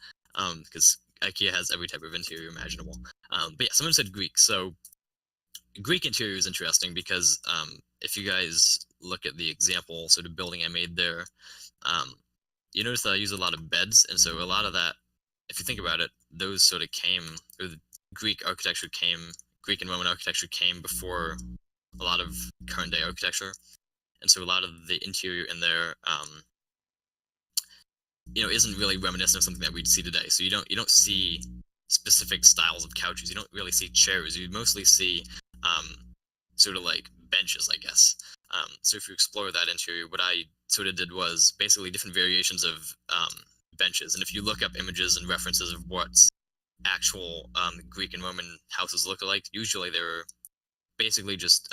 Because IKEA has every type of interior imaginable. But yeah, someone said Greek. So. Greek interior is interesting because if you guys look at the example sort of building I made there, you notice that I use a lot of beds, and so a lot of that, if you think about it, those sort of the Greek and Roman architecture came before a lot of current day architecture, and so a lot of the interior in there, isn't really reminiscent of something that we'd see today. So you don't see specific styles of couches. You don't really see chairs. You mostly see sort of like benches, I guess. So if you explore that interior, what I sort of did was basically different variations of benches. And if you look up images and references of what actual Greek and Roman houses look like, usually they're basically just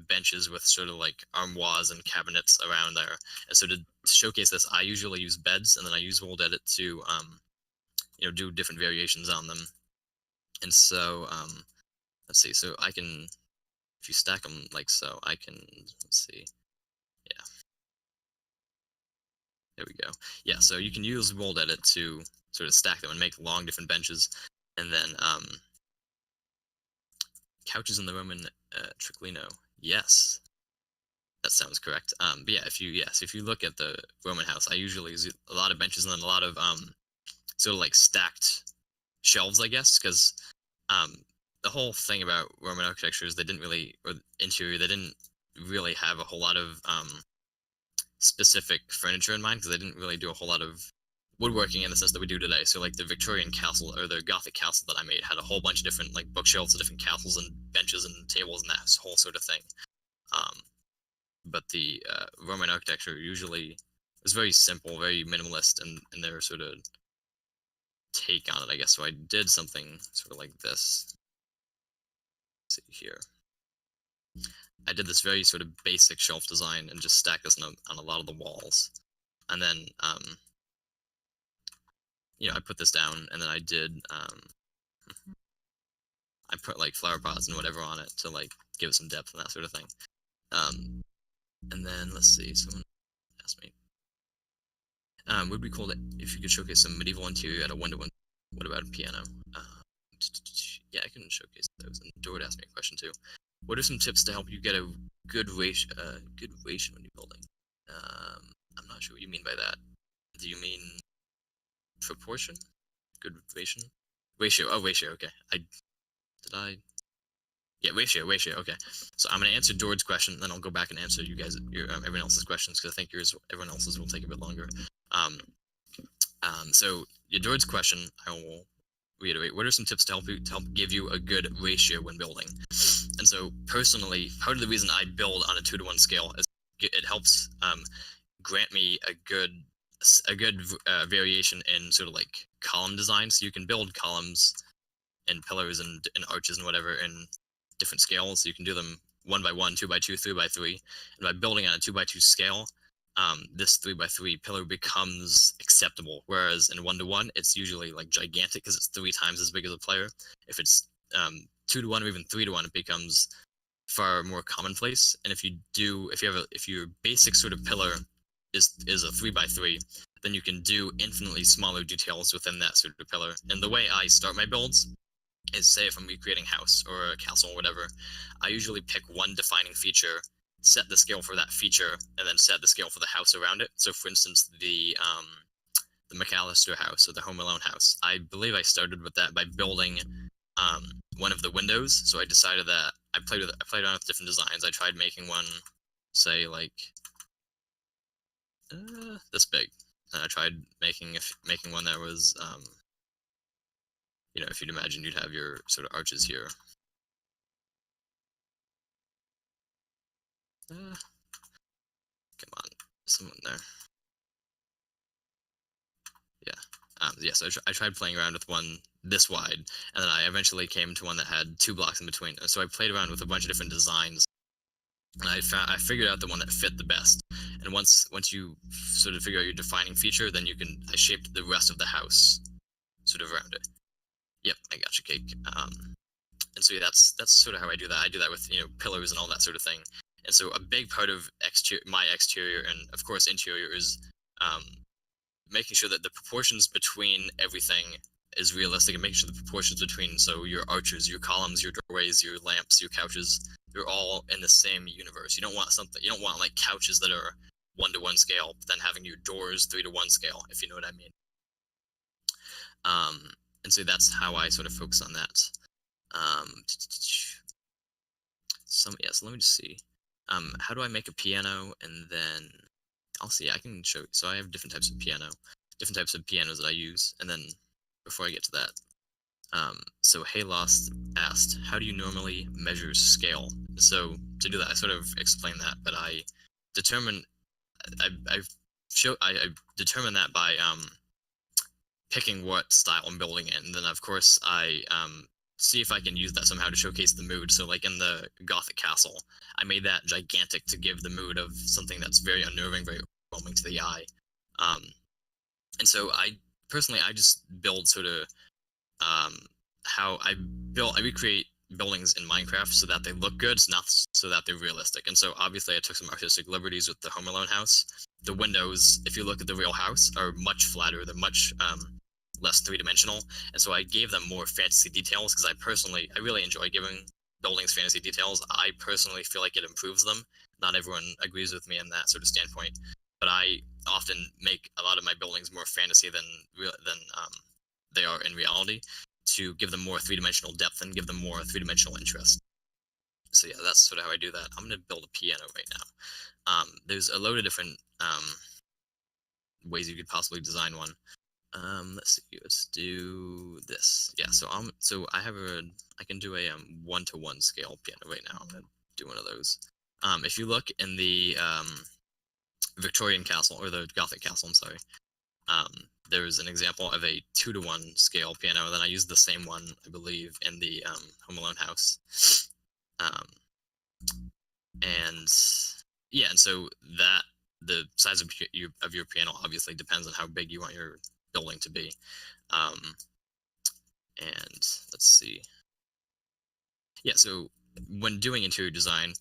benches with sort of like armoires and cabinets around there. And so to showcase this, I usually use beds, and then I use World Edit to do different variations on them. And so let's see. So I can, if you stack them like so, I can, let's see. Yeah. There we go. Yeah, so you can use World Edit to sort of stack them and make long different benches. And then couches in the Roman triclino. Yes. That sounds correct. But yeah, if you look at the Roman house, I usually use a lot of benches and then a lot of sort of like stacked shelves, I guess, because the whole thing about Roman architecture is they didn't really have a whole lot of specific furniture in mind, because they didn't really do a whole lot of woodworking in the sense that we do today. So like the Victorian castle or the Gothic castle that I made had a whole bunch of different like bookshelves of different castles and benches and tables and that whole sort of thing. But the Roman architecture usually is very simple, very minimalist in their sort of take on it, I guess. So I did something sort of like this. Let's see here. I did this very sort of basic shelf design and just stacked this on a lot of the walls. And then, I put this down, and then I did, I put like flower pots and whatever on it to like give it some depth and that sort of thing. And then let's see, someone asked me, would be cool if you could showcase some medieval interior at a 1-to-1. What about a piano? Yeah, I can showcase those. And Dord asked me a question too. What are some tips to help you get a good ratio when you're building? I'm not sure what you mean by that. Do you mean proportion? Good ratio? Ratio. Oh, ratio. Okay. Yeah, ratio. Okay. So I'm gonna answer Dord's question, then I'll go back and answer you guys, everyone else's questions, because I think everyone else's will take a bit longer. So your Dord's question, I will reiterate. What are some tips to help give you a good ratio when building? And so personally, part of the reason I build on a 2-to-1 scale is it helps grant me a good a good variation in sort of like column design. So you can build columns and pillars and arches and whatever in different scales. So you can do them 1 by 1, 2 by 2, 3 by 3, and by building on a 2 by 2 scale, this 3 by 3 pillar becomes acceptable. Whereas in 1 to 1, it's usually like gigantic because it's 3 times as big as a player. If it's 2 to 1 or even 3 to 1, it becomes far more commonplace. And if your basic sort of pillar is a 3 by 3, then you can do infinitely smaller details within that sort of pillar. And the way I start my builds is, say if I'm recreating a house or a castle or whatever, I usually pick one defining feature, set the scale for that feature, and then set the scale for the house around it. So for instance, the McAllister house or the Home Alone house, I believe I started with that by building one of the windows. So I decided that I played around with different designs. I tried making one, say like this big, and I tried making one that was if you'd imagine, you'd have your sort of arches here. Come on, someone there. Yeah. So I tried playing around with one this wide, and then I eventually came to one that had 2 blocks in between. So I played around with a bunch of different designs, and I figured out the one that fit the best. And once you sort of figure out your defining feature, then I shaped the rest of the house sort of around it. Yep, I got your cake. And so yeah, that's sort of how I do that. I do that with pillars and all that sort of thing. And so a big part of my exterior and of course interior is making sure that the proportions between everything is realistic, and making sure the proportions between your arches, your columns, your doorways, your lamps, your couches, they're all in the same universe. You don't want like couches that are 1 to 1 scale, but then having your doors 3 to 1 scale, if you know what I mean. And so that's how I sort of focus on that. So let me just see. How do I make a piano? And then I'll see. I can show. So I have different types of pianos that I use. And then before I get to that, so Haylost asked, how do you normally measure scale? So to do that, I sort of explain that, but I determine that by picking what style I'm building in. And then of course I see if I can use that somehow to showcase the mood. So like in the Gothic castle, I made that gigantic to give the mood of something that's very unnerving, very overwhelming to the eye. And so I just build sort of how I recreate buildings in Minecraft so that they look good, not so that they're realistic. And so obviously I took some artistic liberties with the Home Alone house. The windows, if you look at the real house, are much flatter. They're much less 3-dimensional, and so I gave them more fantasy details because I really enjoy giving buildings fantasy details. I personally feel like it improves them. Not everyone agrees with me in that sort of standpoint, but I often make a lot of my buildings more fantasy than they are in reality, to give them more 3-dimensional depth and give them more 3-dimensional interest. So yeah, that's sort of how I do that. I'm going to build a piano right now. There's a load of different ways you could possibly design one. Let's see. Let's do this. Yeah. So I can do a 1-to-1 scale piano right now. I'm gonna do one of those. If you look in the Victorian castle, or the Gothic castle, I'm sorry. There's an example of a 2-to-1 scale piano. Then I used the same one, I believe, in the Home Alone house. And yeah, and so that the size of your piano obviously depends on how big you want your building to be. And let's see. Yeah, so when doing interior design,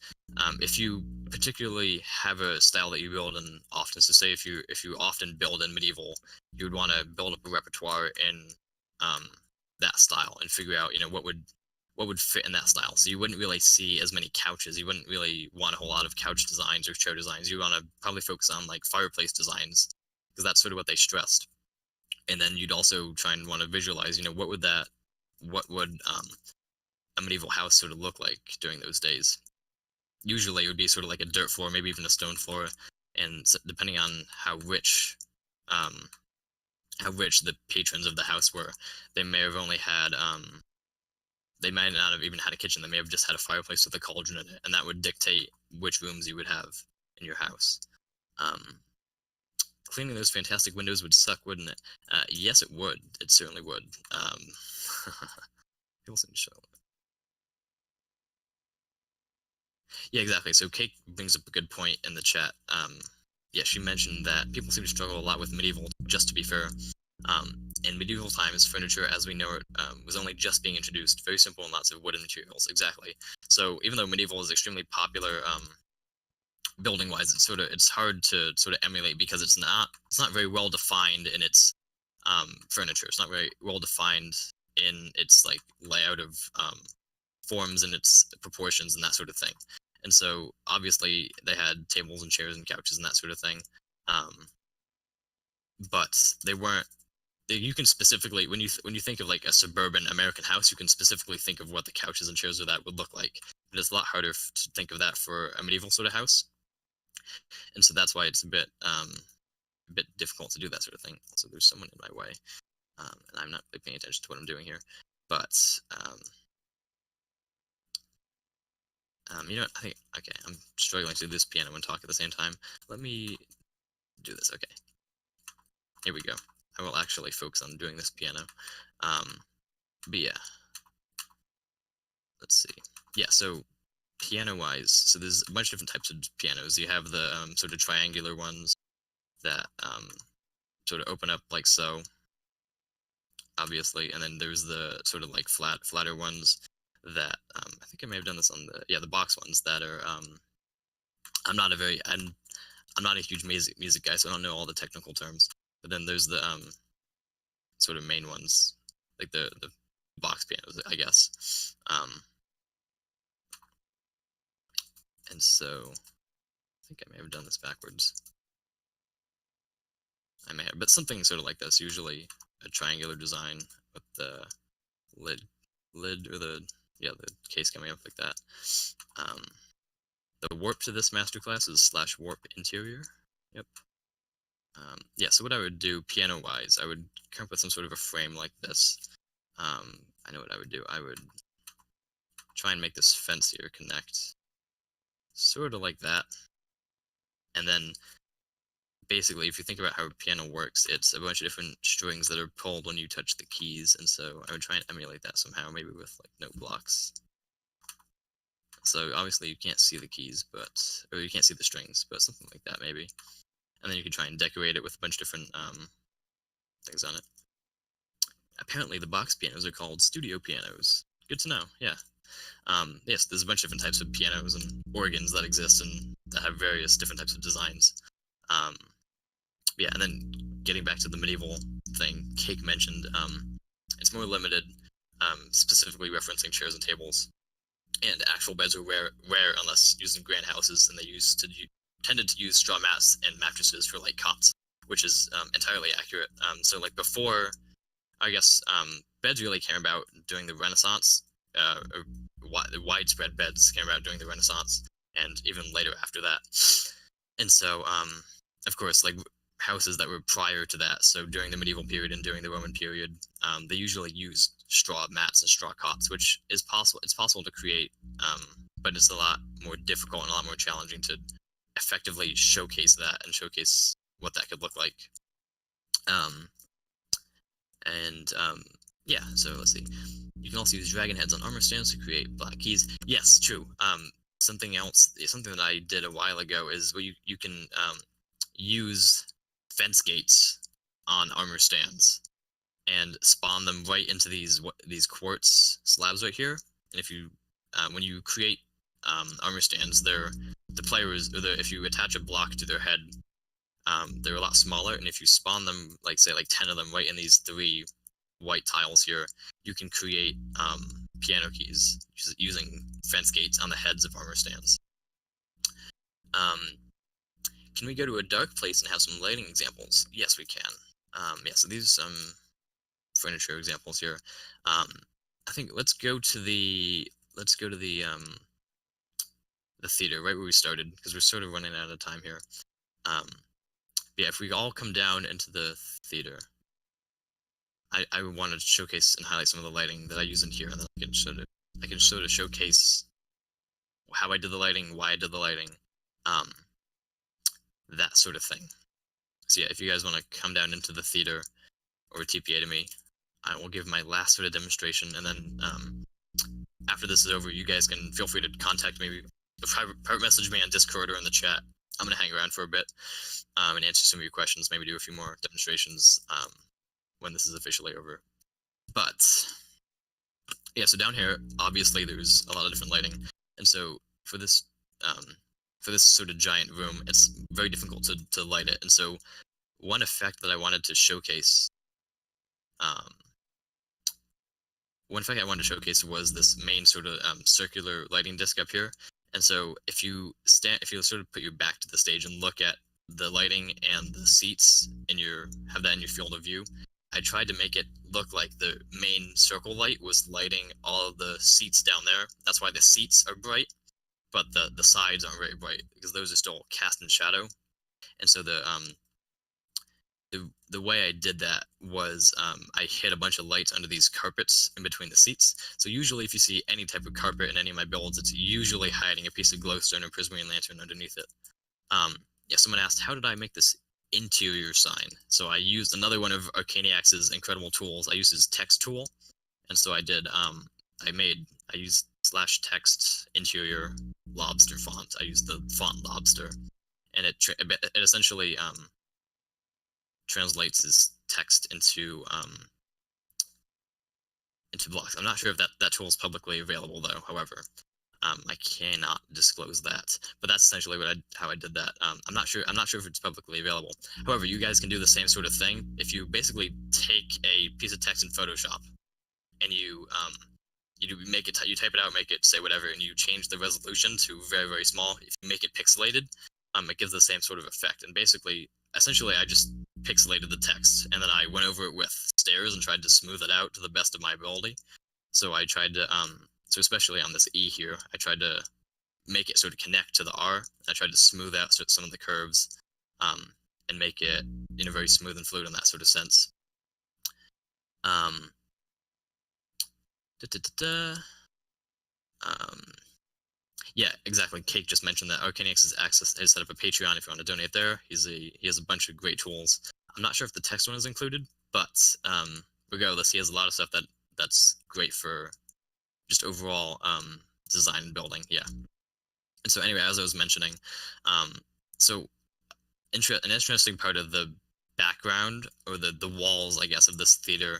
if you particularly have a style that you build in often, so say if you often build in medieval, you would want to build up a repertoire in that style and figure out what would fit in that style. So you wouldn't really see as many couches. You wouldn't really want a whole lot of couch designs or chair designs. You want to probably focus on like fireplace designs, because that's sort of what they stressed. And then you'd also try and want to visualize, what would a medieval house sort of look like during those days. Usually it would be sort of like a dirt floor, maybe even a stone floor, and depending on how rich the patrons of the house were, they may have only had they might not have even had a kitchen. They may have just had a fireplace with a cauldron in it, and that would dictate which rooms you would have in your house. cleaning those fantastic windows would suck, wouldn't it? Yes, it would. It certainly would. People seem to show. Yeah, exactly. So Kate brings up a good point in the chat. Yeah, she mentioned that people seem to struggle a lot with medieval. Just to be fair, in medieval times, furniture, as we know it, was only just being introduced. Very simple and lots of wooden materials. Exactly. So even though medieval is extremely popular, building wise, it's hard to sort of emulate because it's not very well defined in its furniture. It's not very well defined in its like layout of forms and its proportions and that sort of thing. And so obviously they had tables and chairs and couches and that sort of thing, but they weren't. You can specifically when you think of like a suburban American house, you can specifically think of what the couches and chairs of that would look like. But it's a lot harder to think of that for a medieval sort of house, and so that's why it's a bit difficult to do that sort of thing. Also, there's someone in my way, and I'm not really paying attention to what I'm doing here. But you know what? I think okay. I'm struggling to do this piano and talk at the same time. Let me do this. Okay, here we go. I will actually focus on doing this piano. But yeah, let's see. Yeah, so piano-wise, so there's a bunch of different types of pianos. You have the sort of triangular ones that sort of open up like so, obviously, and then there's the sort of like flatter ones that I think I may have done this on the box ones that are I'm not a huge music guy, so I don't know all the technical terms. But then there's the sort of main ones, like the box pianos, I guess. And so I think I may have done this backwards. I may have, but something sort of like this. Usually a triangular design with the lid or the case coming up like that. The warp to this masterclass is /warp interior. Yep. Yeah, so what I would do piano-wise, I would come up with some sort of a frame like this. I know what I would do. I would try and make this fence here connect sort of like that. And then basically, if you think about how a piano works, it's a bunch of different strings that are pulled when you touch the keys. And so I would try and emulate that somehow, maybe with like note blocks. So obviously you can't see the keys, or you can't see the strings, but something like that maybe. And then you can try and decorate it with a bunch of different things on it. Apparently the box pianos are called studio pianos. Good to know, yeah. Yes, there's a bunch of different types of pianos and organs that exist and that have various different types of designs. Yeah, and then getting back to the medieval thing, Cake mentioned, it's more limited, specifically referencing chairs and tables. And actual beds are rare unless using grand houses, and they tended to use straw mats and mattresses for like cots, which is entirely accurate. So like before, I guess beds really came about during the Renaissance, or the widespread beds came about during the Renaissance, and even later after that. And so, of course, like houses that were prior to that, so during the medieval period and during the Roman period, they usually used straw mats and straw cots, which is possible. It's possible to create, but it's a lot more difficult and a lot more challenging to effectively showcase that and showcase what that could look like. Yeah, so let's see. You can also use dragon heads on armor stands to create black keys. Yes, true. Something that I did a while ago is where you can use fence gates on armor stands and spawn them right into these quartz slabs right here. And if you when you create armor stands, the players, if you attach a block to their head, they're a lot smaller. And if you spawn them, like say like 10 of them right in these 3 white tiles here, you can create piano keys using fence gates on the heads of armor stands. Can we go to a dark place and have some lighting examples? Yes, we can. Yeah, so these are some furniture examples here. I think let's go to the theater right where we started, because we're sort of running out of time here. Yeah, if we all come down into the theater, I want to showcase and highlight some of the lighting that I use in here, and then I can sort of showcase how I did the lighting, why I did the lighting, that sort of thing. So yeah, if you guys want to come down into the theater or TPA to me, I will give my last sort of demonstration, and then after this is over, you guys can feel free to contact me, private message me on Discord or in the chat. I'm gonna hang around for a bit and answer some of your questions, maybe do a few more demonstrations when this is officially over. But yeah, so down here, obviously there's a lot of different lighting, and so for this sort of giant room, it's very difficult to light it. And so one effect that I wanted to showcase, was this main sort of circular lighting disc up here. And so if you sort of put your back to the stage and look at the lighting and the seats have that in your field of view, I tried to make it look like the main circle light was lighting all of the seats down there. That's why the seats are bright, but the sides aren't very bright, because those are still cast in shadow. And so the way I did that was I hid a bunch of lights under these carpets in between the seats. So usually if you see any type of carpet in any of my builds, it's usually hiding a piece of glowstone or prismarine lantern underneath it. Yeah, someone asked, how did I make this interior sign? So I used another one of Arcaniax's incredible tools. I used his text tool. And so I did, I used /text interior lobster font. I used the font lobster, and it essentially translates his text into blocks. I'm not sure if that tool is publicly available though. However, I cannot disclose that. But that's essentially how I did that. I'm not sure if it's publicly available. However, you guys can do the same sort of thing. If you basically take a piece of text in Photoshop and you type it out, make it say whatever, and you change the resolution to very, very small. If you make it pixelated, it gives the same sort of effect. And essentially, I just pixelated the text, and then I went over it with stairs and tried to smooth it out to the best of my ability. So I tried to, so especially on this E here, I tried to make it sort of connect to the R. I tried to smooth out some of the curves, and make it, very smooth and fluid in that sort of sense. Yeah, exactly. Cake just mentioned that Arcaniax has set up a Patreon if you want to donate there. He has a bunch of great tools. I'm not sure if the text one is included, but regardless, he has a lot of stuff that's great for just overall design and building. Yeah. And so anyway, as I was mentioning, so an interesting part of the background, or the walls, I guess, of this theater,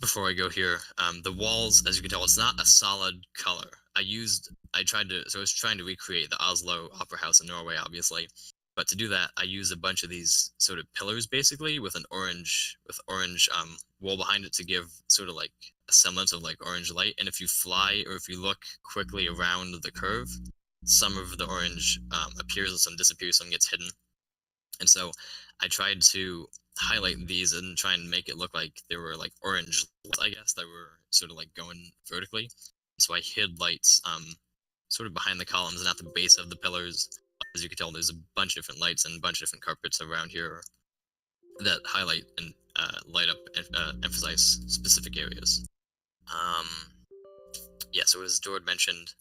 before I go here, the walls, as you can tell, it's not a solid color. I was trying to recreate the Oslo Opera House in Norway, obviously, but to do that, I used a bunch of these sort of pillars, basically, with orange wall behind it to give sort of like a semblance of like orange light. And if you fly, or if you look quickly around the curve, some of the orange appears and some disappears, some gets hidden. And so I tried to highlight these and try and make it look like there were like orange lights, I guess, that were sort of like going vertically. So I hid lights sort of behind the columns and at the base of the pillars. As you can tell, there's a bunch of different lights and a bunch of different carpets around here that highlight and light up and emphasize specific areas. Yeah, so as Jord mentioned,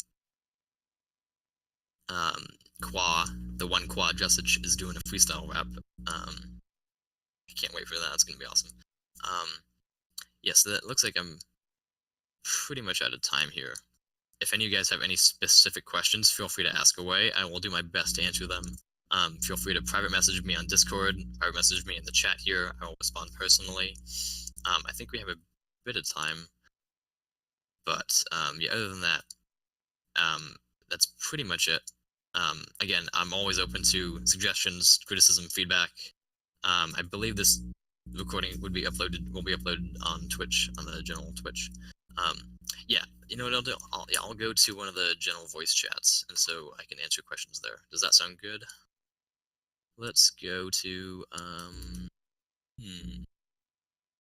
the one quad Jessich is doing a freestyle rap. I can't wait for that. It's gonna be awesome. Yeah, so that looks like I'm pretty much out of time here. If any of you guys have any specific questions, feel free to ask away. I will do my best to answer them. Feel free to private message me on Discord, private message me in the chat here. I will respond personally. I think we have a bit of time, but yeah, other than that, that's pretty much it. Again, I'm always open to suggestions, criticism, feedback. I believe this recording will be uploaded on Twitch, on the general Twitch. Yeah, you know what I'll do? I'll go to one of the general voice chats, and so I can answer questions there. Does that sound good? Let's go to